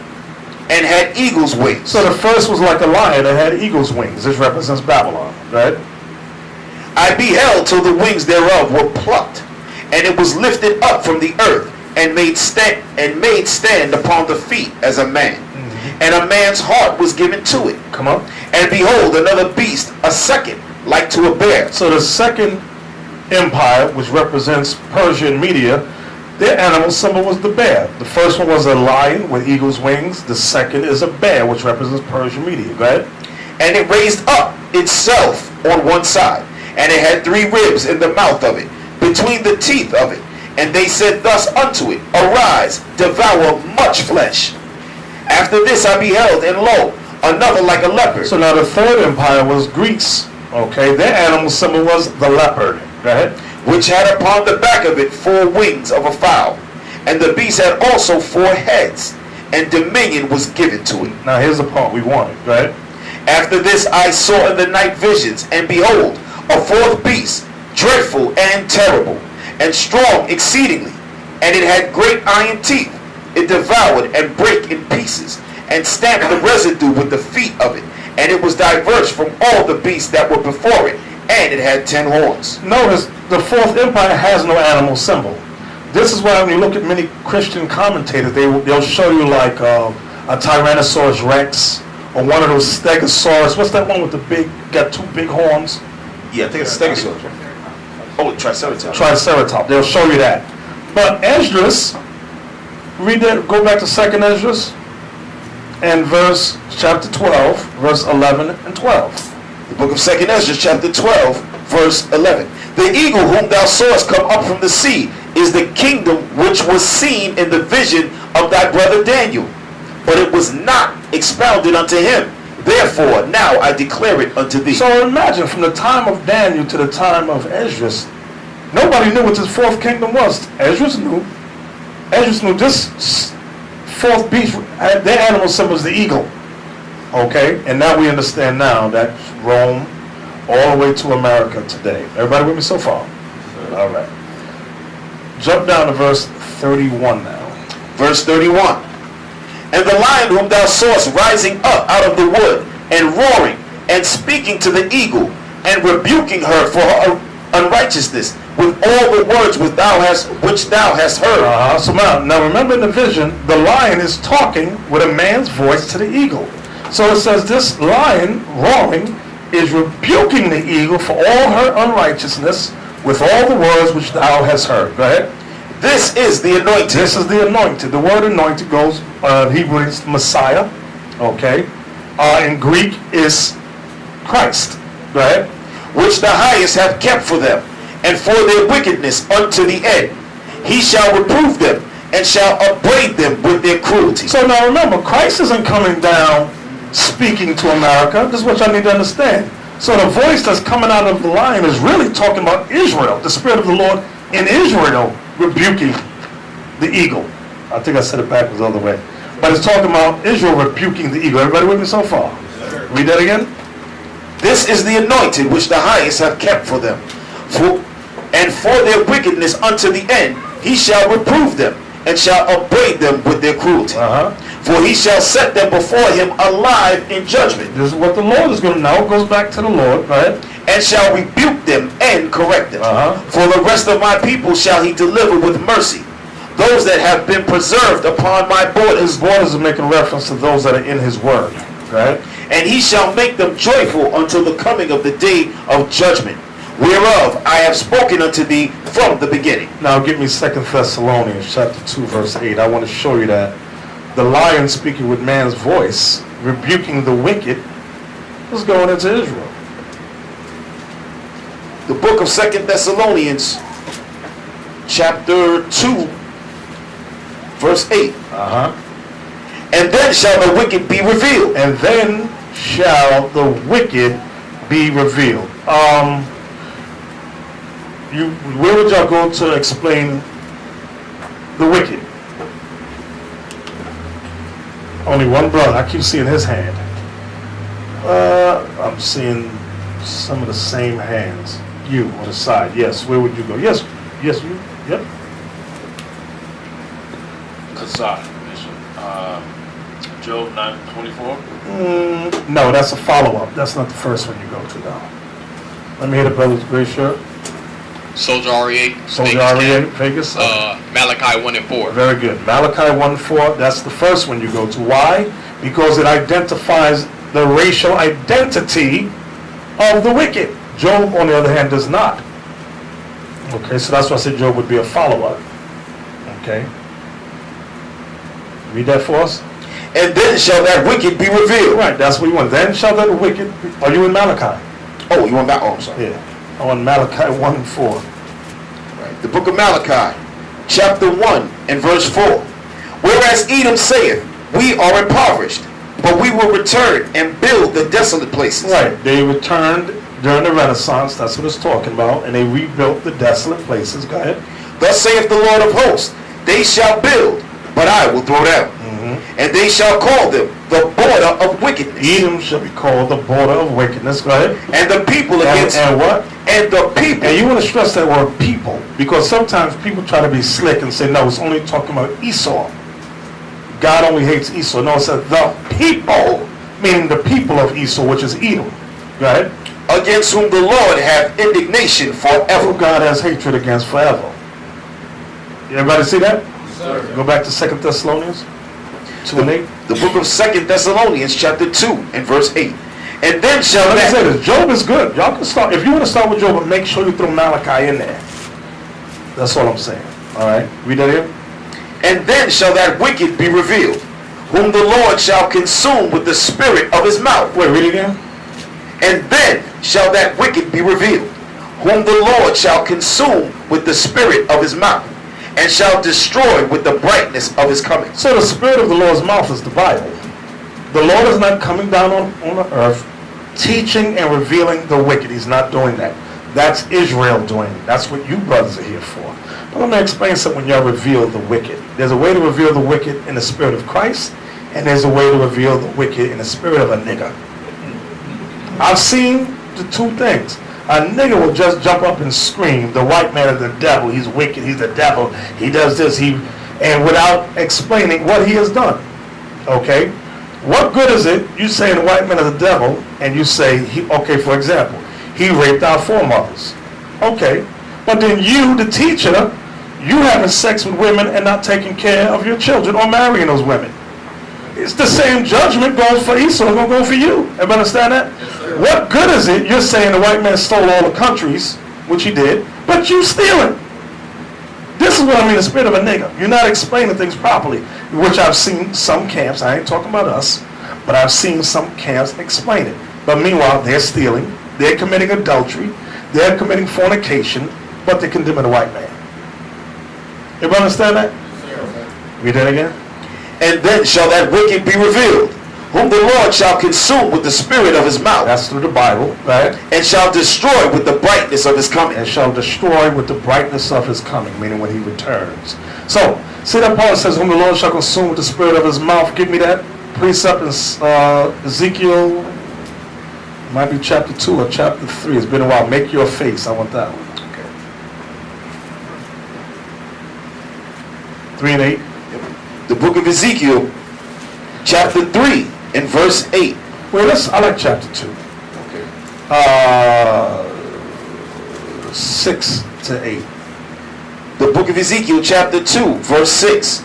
and had eagle's wings. So the first was like a lion that had eagle's wings. This represents Babylon. Go ahead. I beheld till the wings thereof were plucked, and it was lifted up from the earth, and made stand upon the feet as a man. And a man's heart was given to it. Come on. And behold, another beast, a second, like to a bear. So the second empire, which represents Persia and Media, their animal symbol was the bear. The first one was a lion with eagle's wings. The second is a bear, which represents Persia and Media. Go ahead. And it raised up itself on one side, and it had 3 ribs in the mouth of it, between the teeth of it. And they said thus unto it, Arise, devour much flesh. After this I beheld, and lo, another like a leopard. So now the third empire was Greece. Okay, their animal symbol was the leopard. Go ahead. Which had upon the back of it 4 wings of a fowl. And the beast had also 4 heads, and dominion was given to it. Now here's the part we wanted. Go ahead. After this I saw in the night visions, and behold, a 4th beast, dreadful and terrible, and strong exceedingly, and it had great iron teeth. It devoured and brake in pieces, and stamped the residue with the feet of it, and it was diverse from all the beasts that were before it, and it had 10 horns. Notice the fourth empire has no animal symbol. this is why when you look at many Christian commentators, they'll show you like a Tyrannosaurus Rex or one of those Stegosaurus. What's that one with the got two big horns? Yeah, I think it's Stegosaurus. Oh, Triceratops. Triceratops. They'll show you that. But Esdras, read that. Go back to 2nd Esdras and chapter 12, verse 11 and 12. The book of 2nd Ezra, chapter 12, verse 11. The eagle whom thou sawest come up from the sea is the kingdom which was seen in the vision of thy brother Daniel, but it was not expounded unto him. Therefore, now I declare it unto thee. So imagine, from the time of Daniel to the time of Esdras, nobody knew what this fourth kingdom was. Esdras knew. Esdras knew this fourth beast, their animal symbol was the eagle. Okay? And now we understand now that Rome all the way to America today. Everybody with me so far? All right. Jump down to verse 31 now. Verse 31. And the lion whom thou sawest rising up out of the wood, and roaring, and speaking to the eagle, and rebuking her for her unrighteousness, with all the words which thou hast heard. So now remember in the vision, the lion is talking with a man's voice to the eagle. So it says this lion roaring is rebuking the eagle for all her unrighteousness with all the words which thou hast heard. Go ahead. This is the anointed. This is the anointed. The word anointed goes, Hebrew is Messiah. Okay. In Greek is Christ. Go ahead. Which the highest hath kept for them, and for their wickedness unto the end. He shall reprove them, and shall upbraid them with their cruelty. So now remember, Christ isn't coming down speaking to America. This is what y'all need to understand. So the voice that's coming out of the lion is really talking about Israel, the Spirit of the Lord in Israel rebuking the eagle. I think I said it backwards the other way. But it's talking about Israel rebuking the eagle. Everybody with me so far? Read that again. This is the anointed which the highest have kept for them. And for their wickedness unto the end, he shall reprove them, and shall upbraid them with their cruelty. For he shall set them before him alive in judgment. This is what the Lord is going to now. It goes back to the Lord, right? And shall rebuke them and correct them. For the rest of my people shall he deliver with mercy, those that have been preserved upon my borders. His borders are making reference to those that are in his word, right? And he shall make them joyful until the coming of the day of judgment, whereof I have spoken unto thee from the beginning. Now give me 2 Thessalonians chapter 2 verse 8. I want to show you that the lion speaking with man's voice, rebuking the wicked, is going into Israel. The book of 2 Thessalonians chapter 2 verse 8. And then shall the wicked be revealed. And then shall the wicked be revealed. Where would y'all go to explain the wicked? Only one brother. I keep seeing his hand. I'm seeing some of the same hands. You on the side. Yes. Where would you go? Yes. Yes. You. Yep. Kasai, Job 9:24. No, that's a follow-up. That's not the first one you go to now. Let me hear the brother's gray shirt. Soldier RE8. Soldier RE8, Vegas. Malachi 1 and 4. Very good. Malachi 1:4. That's the first one you go to. Why? Because it identifies the racial identity of the wicked. Job, on the other hand, does not. Okay, so that's why I said Job would be a follow-up. Okay. Read that for us. And then shall that wicked be revealed. Right, that's what you want. Then shall that wicked be... Are you in Malachi? Oh, you want that? Oh, I'm sorry. Yeah. On Malachi 1:4. Right. The book of Malachi, chapter 1 and verse 4. Whereas Edom saith, we are impoverished, but we will return and build the desolate places. Right. They returned during the Renaissance. That's what it's talking about. And they rebuilt the desolate places. Go ahead. Thus saith the Lord of hosts, they shall build, but I will throw down. And they shall call them the border of wickedness. Edom shall be called the border of wickedness. Go ahead. And the people against... And what? And the people... And you want to stress that word people, because sometimes people try to be slick and say, no, it's only talking about Esau. God only hates Esau. No, it says the people, meaning the people of Esau, which is Edom. Go ahead. Against whom the Lord hath indignation forever. Who God has hatred against forever. Everybody see that? Go back to 2 Thessalonians 2 and 8. The book of 2 Thessalonians chapter 2 and verse 8. And then shall Let me say that... this. Job is good. Y'all can start. If you want to start with Job, but make sure you throw Malachi in there. That's all I'm saying. All right? Read that here. And then shall that wicked be revealed, whom the Lord shall consume with the spirit of his mouth. Wait, read it again. And then shall that wicked be revealed, whom the Lord shall consume with the spirit of his mouth, and shall destroy with the brightness of his coming. So the spirit of the Lord's mouth is the Bible. The Lord is not coming down on the earth teaching and revealing the wicked. He's not doing that. That's Israel doing it. That's what you brothers are here for. But let me explain something when y'all reveal the wicked. There's a way to reveal the wicked in the spirit of Christ, and there's a way to reveal the wicked in the spirit of a nigger. I've seen the two things. A nigger will just jump up and scream, the white man is the devil, he's wicked, he's the devil, he does this, and without explaining what he has done. Okay? What good is it, you saying the white man is the devil, and you say, okay, for example, he raped our foremothers. Okay. But then you, the teacher, you having sex with women and not taking care of your children or marrying those women. It's the same judgment goes for Esau, it's going to go for you. Everybody understand that? Yes, what good is it you're saying the white man stole all the countries, which he did, but you stealing? This is what I mean, the spirit of a nigger. You're not explaining things properly, which I've seen some camps, I ain't talking about us, but I've seen some camps explain it. But meanwhile, they're stealing, they're committing adultery, they're committing fornication, but they're condemning the white man. Everybody understand that? Yes, read that again. And then shall that wicked be revealed, whom the Lord shall consume with the spirit of his mouth. That's through the Bible, right? And shall destroy with the brightness of his coming. And shall destroy with the brightness of his coming, meaning when he returns. So, see that Paul says, whom the Lord shall consume with the spirit of his mouth. Give me that precept in Ezekiel, might be chapter 2 or chapter 3. It's been a while. Make your face. I want that one. Okay. 3 and 8. The book of Ezekiel, chapter 3 and verse 8. Wait, I like chapter 2. Okay. 6 to 8. The book of Ezekiel, chapter 2, verse 6.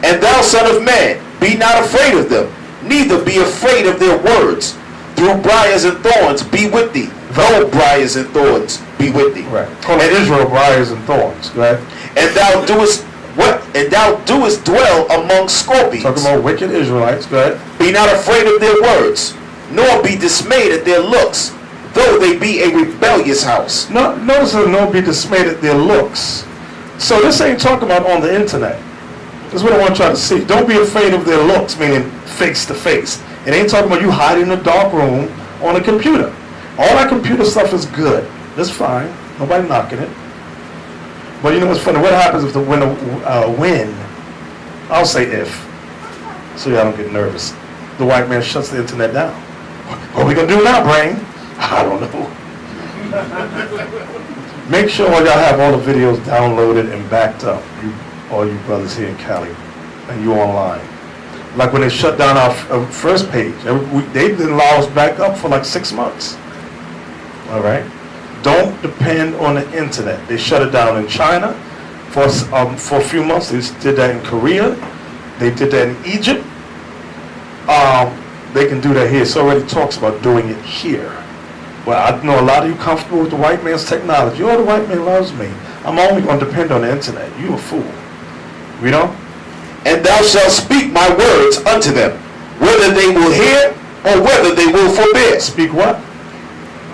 And thou, son of man, be not afraid of them, neither be afraid of their words. Through briars and thorns be with thee. Though briars and thorns be with thee. Right. Call it Israel, briars and thorns. Right. And thou doest what? And thou doest dwell among scorpions. Talking about wicked Israelites. Go ahead. Be not afraid of their words, nor be dismayed at their looks, though they be a rebellious house. No, notice that nor be dismayed at their looks. So this ain't talking about on the internet. This is what I want y'all to see. Don't be afraid of their looks, meaning face to face. It ain't talking about you hiding in a dark room on a computer. All that computer stuff is good. That's fine. Nobody knocking it. But you know what's funny? What happens if when the wind, I'll say if, so y'all don't get nervous, the white man shuts the internet down. What are we going to do now, brain? I don't know. Make sure y'all have all the videos downloaded and backed up, all you brothers here in Cali, and you online. Like when they shut down our first page, they didn't allow us back up for like 6 months. All right? Don't depend on the internet. They shut it down in China for a few months. They did that in Korea. They did that in Egypt. They can do that here. It already talks about doing it here. Well, I know a lot of you comfortable with the white man's technology. Oh, the white man loves me. I'm only going to depend on the internet. You a fool. You know? And thou shalt speak my words unto them, whether they will hear or whether they will forbear. Speak what?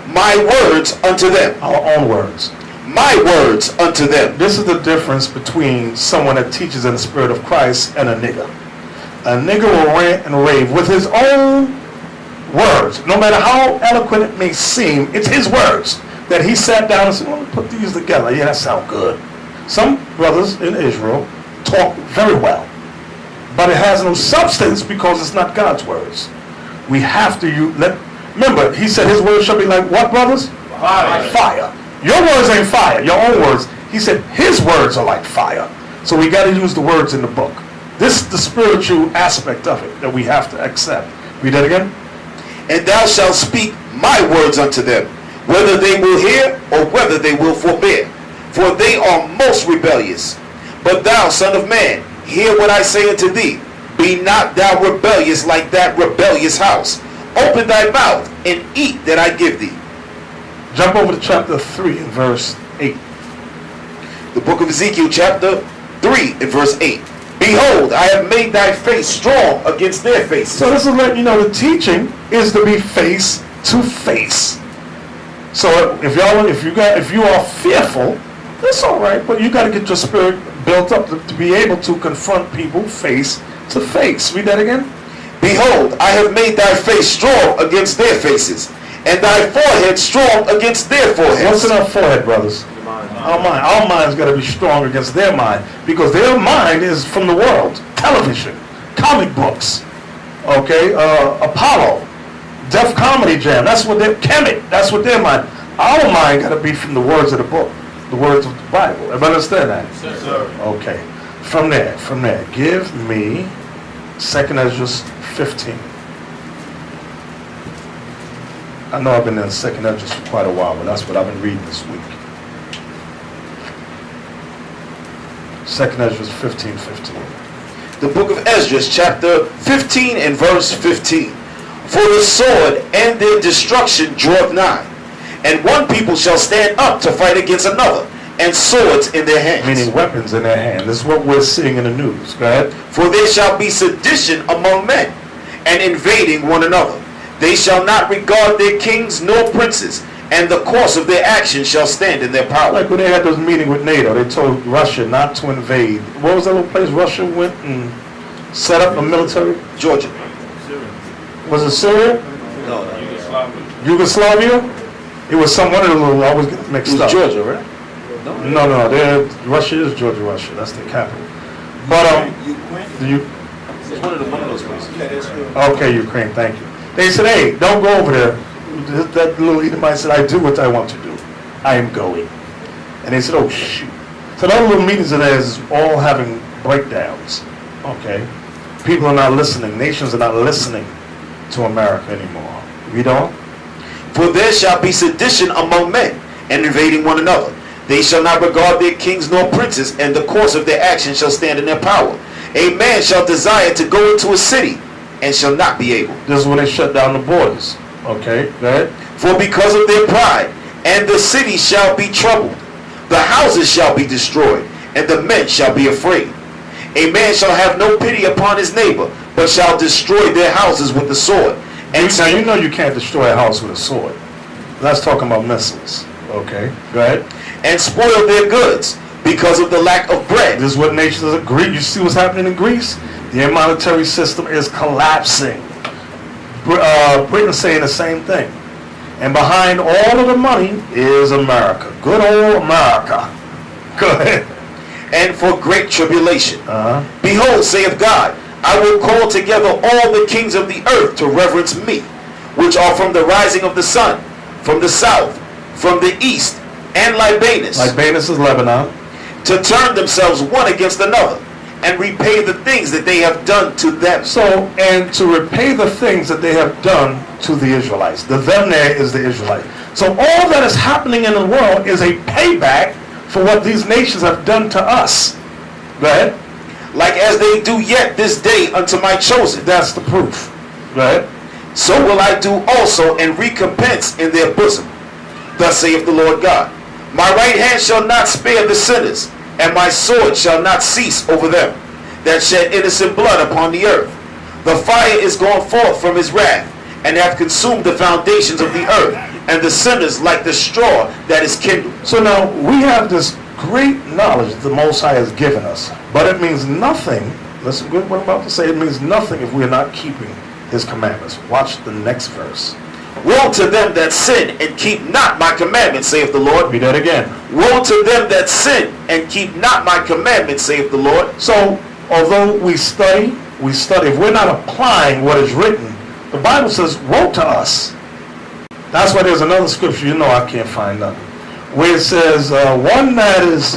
My words unto them. Our own words. My words unto them. This is the difference between someone that teaches in the spirit of Christ and a nigger. A nigger will rant and rave with his own words. No matter how eloquent it may seem, it's his words that he sat down and said, well, put these together. Yeah, that sounds good. Some brothers in Israel talk very well, but it has no substance because it's not God's words. We have to remember, he said his words shall be like what, brothers? Fire. Fire. Your words ain't fire, your own words. He said his words are like fire. So we got to use the words in the book. This is the spiritual aspect of it that we have to accept. Read that again. And thou shalt speak my words unto them, whether they will hear or whether they will forbear. For they are most rebellious. But thou, son of man, hear what I say unto thee. Be not thou rebellious like that rebellious house. Open thy mouth and eat that I give thee. Jump over to chapter 3 and verse 8. The book of Ezekiel chapter 3 and verse 8. Behold, I have made thy face strong against their faces. So this is letting you know the teaching is to be face to face. So if you are fearful, that's all right, but you got to get your spirit built up to be able to confront people face to face. Read that again. Behold, I have made thy face strong against their faces, and thy forehead strong against their foreheads. What's in our forehead, brothers? Our mind's got to be strong against their mind, because their mind is from the world. Television, comic books, okay, Apollo, Def Comedy Jam. That's what they're Kemet. That's what their mind. Our mind got to be from the words of the book, the words of the Bible. Everybody understand that? Yes, sir. Okay. From there, give me 2nd Ezra 15. I know I've been in 2nd Ezra for quite a while, but that's what I've been reading this week. 2nd Ezra 15:15. The book of Ezra chapter 15 and verse 15. For the sword and their destruction draweth nigh, and one people shall stand up to fight against another, and swords in their hands. Meaning weapons in their hand. This is what we're seeing in the news. Go ahead. For there shall be sedition among men, and invading one another. They shall not regard their kings nor princes, and the course of their action shall stand in their power. Like when they had those meeting with NATO, they told Russia not to invade. What was that little place Russia went and set up a military? Georgia. Was it Syria? No, Yugoslavia? It was one of the little, I always get it mixed was up. Georgia, right? No, Russia is Georgia, that's the capital. But It's one of those places. okay, Ukraine, thank you. They said, hey, don't go over there. That little Edomite said, I do what I want to do. I am going. And they said, oh shoot. So those little meetings of theirs is all having breakdowns. Okay. People are not listening. Nations are not listening to America anymore. Read on. For there shall be sedition among men, and invading one another. They shall not regard their kings nor princes, and the course of their action shall stand in their power. A man shall desire to go into a city, and shall not be able. This is when they shut down the borders. Okay, go ahead. For because of their pride, and the city shall be troubled, the houses shall be destroyed, and the men shall be afraid. A man shall have no pity upon his neighbor, but shall destroy their houses with the sword. And Now you know you can't destroy a house with a sword. That's talking about missiles. Okay, go ahead. and spoil their goods because of the lack of bread. This is what nations agree. You see what's happening in Greece? Their monetary system is collapsing. Britain's saying the same thing. And behind all of the money is America. Good old America. Go ahead. And for great tribulation. Uh-huh. Behold, saith God, I will call together all the kings of the earth to reverence me, which are from the rising of the sun, from the south, from the east, and Libanus. Libanus is Lebanon. To turn themselves one against another, and repay the things that they have done to them. So, and to repay the things that they have done to the Israelites. The them there is the Israelite. So all that is happening in the world is a payback for what these nations have done to us. Go ahead. Like as they do yet this day unto my chosen. That's the proof. Go ahead. So will I do also, and recompense in their bosom. Thus saith the Lord God, my right hand shall not spare the sinners, and my sword shall not cease over them that shed innocent blood upon the earth. The fire is gone forth from his wrath, and hath consumed the foundations of the earth, and the sinners like the straw that is kindled. So now we have this great knowledge that the Most High has given us, but it means nothing. Listen to what I'm about to say. It means nothing if we are not keeping his commandments. Watch the next verse. Woe to them that sin and keep not my commandments, saith the Lord. Read that again. Woe to them that sin and keep not my commandments, saith the Lord. So, although we study, if we're not applying what is written, the Bible says, woe to us. That's why there's another scripture, you know I can't find nothing, where it says, one that is,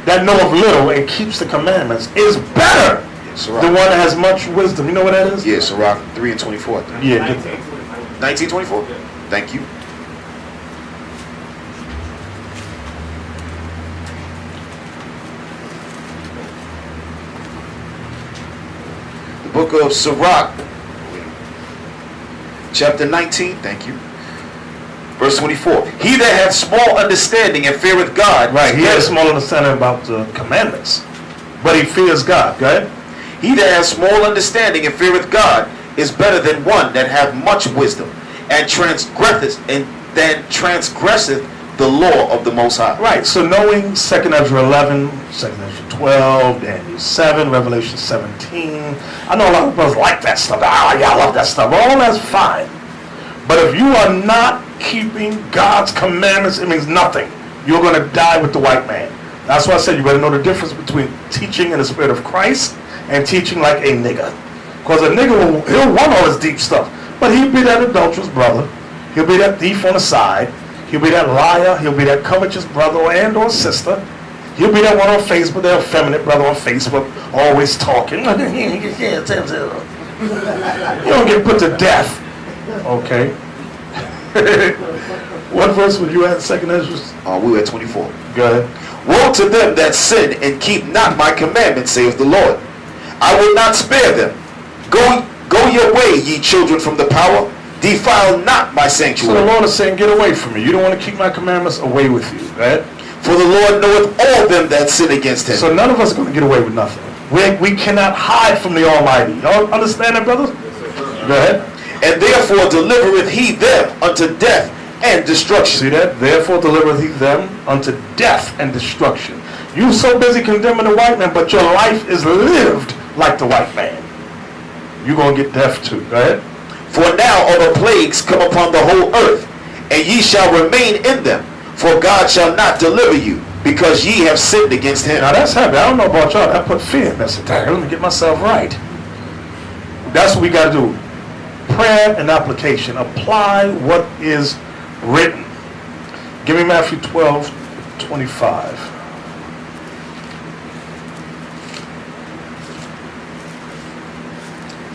that knoweth little and keeps the commandments is better than one that has much wisdom. You know what that is? Yeah, Sirach 3 and 24. Yeah, get that. 1924? Thank you. book of Sirach, chapter 19, thank you. Verse 24. He that hath small understanding and feareth God. Right, he has small understanding about the commandments, but he fears God. Go ahead. He that hath small understanding and feareth God is better than one that hath much wisdom and transgresseth the law of the Most High. Right, so knowing 2nd Ezra 11, 2nd Ezra 12, Daniel 7, Revelation 17. I know a lot of brothers like that stuff. Ah, yeah, I love that stuff. All that's fine. But if you are not keeping God's commandments, it means nothing. You're going to die with the white man. That's why I said you better know the difference between teaching in the spirit of Christ and teaching like a nigga. Because a nigga, he'll want all this deep stuff. But he'll be that adulterous brother. He'll be that thief on the side. He'll be that liar. He'll be that covetous brother or sister. He'll be that one on Facebook, that effeminate brother on Facebook, always talking. You don't get put to death. Okay. What verse were you at, 2nd Ezra? We were at 24. Go ahead. Woe to them that sin and keep not my commandments, saith the Lord. I will not spare them. Go your way, ye children from the power. Defile not my So sanctuary. the Lord is saying, get away from me. You don't want to keep my commandments, away with you. Right? For the Lord knoweth all them that sin against him. So none of us are going to get away with nothing. We cannot hide from the Almighty. Y'all understand that, brothers? Go ahead. And therefore delivereth he them unto death and destruction. See that? Therefore delivereth he them unto death and destruction. You so busy condemning the white man, but your life is lived like the white man. You're going to get death too. Go ahead. For now are the plagues come upon the whole earth, and ye shall remain in them. For God shall not deliver you, because ye have sinned against him. Now that's heavy. I don't know about y'all. That put fear in me. I said, let me get myself right. That's what we got to do. Prayer and application. Apply what is written. Give me Matthew 12:25.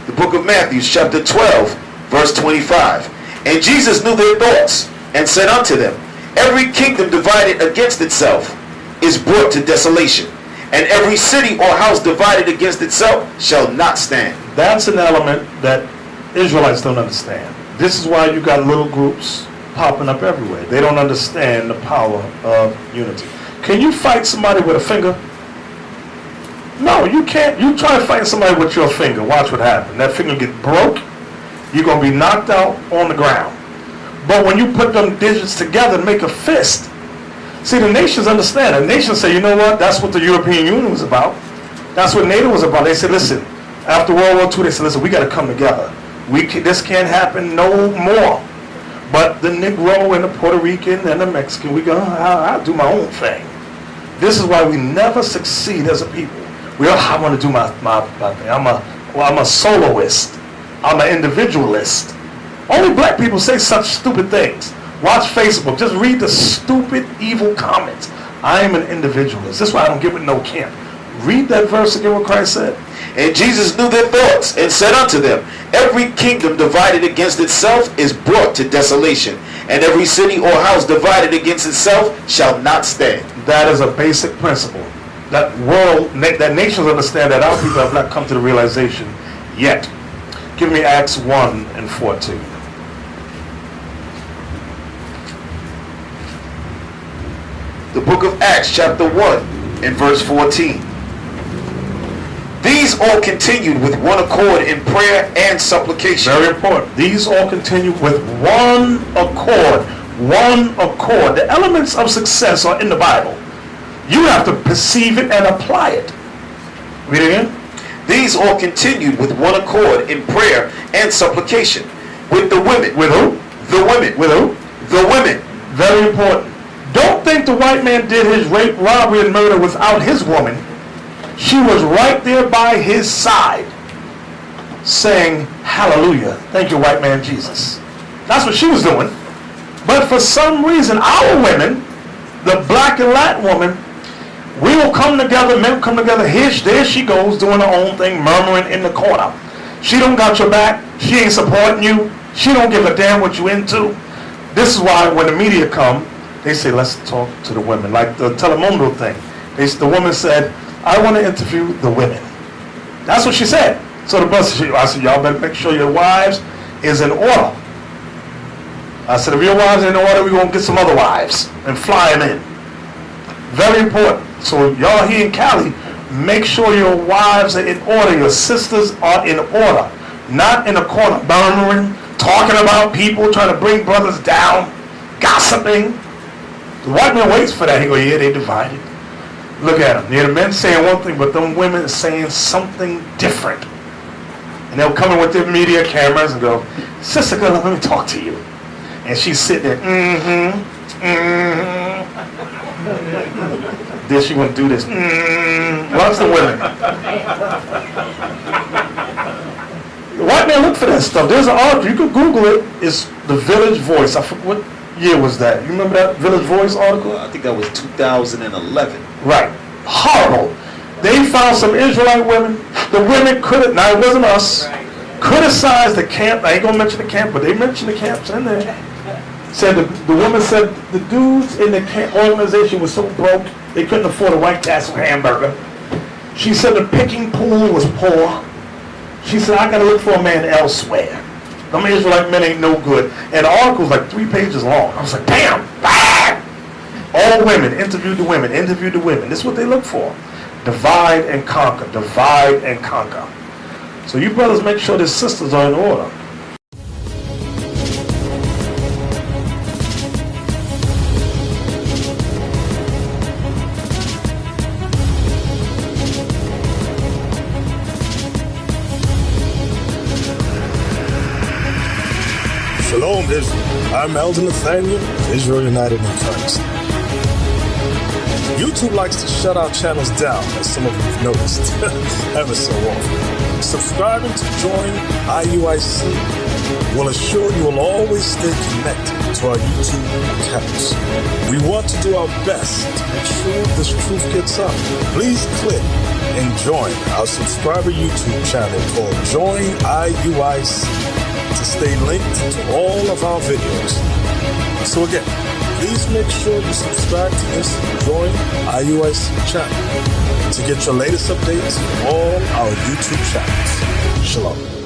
The book of Matthew, chapter 12, verse 25. And Jesus knew their thoughts, and said unto them, Every kingdom divided against itself is brought to desolation, and every city or house divided against itself shall not stand. That's an element that Israelites don't understand. This is why you got little groups popping up everywhere. They don't understand the power of unity. Can you fight somebody with a finger? No, you can't. You try to fight somebody with your finger. Watch what happens. That finger get broke. You're going to be knocked out on the ground. But when you put them digits together and make a fist, see, the nations understand. The nations say, you know what? That's what the European Union was about. That's what NATO was about. They said, listen, after World War II, they said, listen, we got to come together. This can't happen no more. But the Negro and the Puerto Rican and the Mexican, I'll do my own thing. This is why we never succeed as a people. I want to do my thing. I'm a soloist. I'm an individualist. Only black people say such stupid things. Watch Facebook. Just read the stupid, evil comments. I am an individualist. That's why I don't get with no camp. Read that verse again, what Christ said. And Jesus knew their thoughts, and said unto them, Every kingdom divided against itself is brought to desolation, and every city or house divided against itself shall not stand. That is a basic principle. That nations understand that our people have not come to the realization yet. Give me Acts 1:14. The book of Acts, chapter 1, and verse 14. These all continued with one accord in prayer and supplication. Very important. These all continue with one accord. One accord. The elements of success are in the Bible. You have to perceive it and apply it. Read it again. These all continued with one accord in prayer and supplication with the women. With who? The women. With who? The women. Very important. Don't think the white man did his rape, robbery, and murder without his woman. She was right there by his side saying, hallelujah. Thank you, white man Jesus. That's what she was doing. But for some reason, our women, the black and Latin woman, we will come together, men come together. There she goes doing her own thing, murmuring in the corner. She don't got your back. She ain't supporting you. She don't give a damn what you into. This is why when the media come, they say, let's talk to the women. Like the Telemundo thing. The woman said, I want to interview the women. That's what she said. So the brother said, I said, y'all better make sure your wives is in order. I said, if your wives are in order, we're going to get some other wives and fly them in. Very important. So y'all here in Cali, make sure your wives are in order. Your sisters are in order. Not in a corner murmuring, talking about people, trying to bring brothers down, gossiping. The white man waits for that. He go, yeah, they divided. Look at them. Yeah, the men saying one thing, but them women are saying something different. And they'll come in with their media cameras and go, sister, girl, let me talk to you. And she's sitting there, Then she gonna do this, Watch the women. The white man look for that stuff. There's an article, you can Google it. It's the Village Voice. I forget what year was that. You remember that Village Voice article? I think that was 2011. Right. Horrible. They found some Israelite women. The women could now it wasn't us, criticized the camp. I ain't gonna mention the camp, but they mentioned the camps in there. Said the woman said the dudes in the camp organization was so broke they couldn't afford a White Castle hamburger. She said the picking pool was poor. She said, I gotta look for a man elsewhere. Them Israelite men ain't no good. And the article was like 3 pages long. I was like, damn, all women, interviewed the women. This is what they look for. Divide and conquer, divide and conquer. So you brothers make sure the sisters are in order. Shalom, Israel. I'm Elder Nathanyel of Israel United in Christ. YouTube likes to shut our channels down, as some of you have noticed, ever so often. Subscribing to join IUIC will assure you will always stay connected to our YouTube accounts. We want to do our best to make sure this truth gets out. Please click and join our subscriber YouTube channel called Join IUIC to stay linked to all of our videos. So again, please make sure you subscribe to this Join IUIC channel to get your latest updates on all our YouTube channels. Shalom.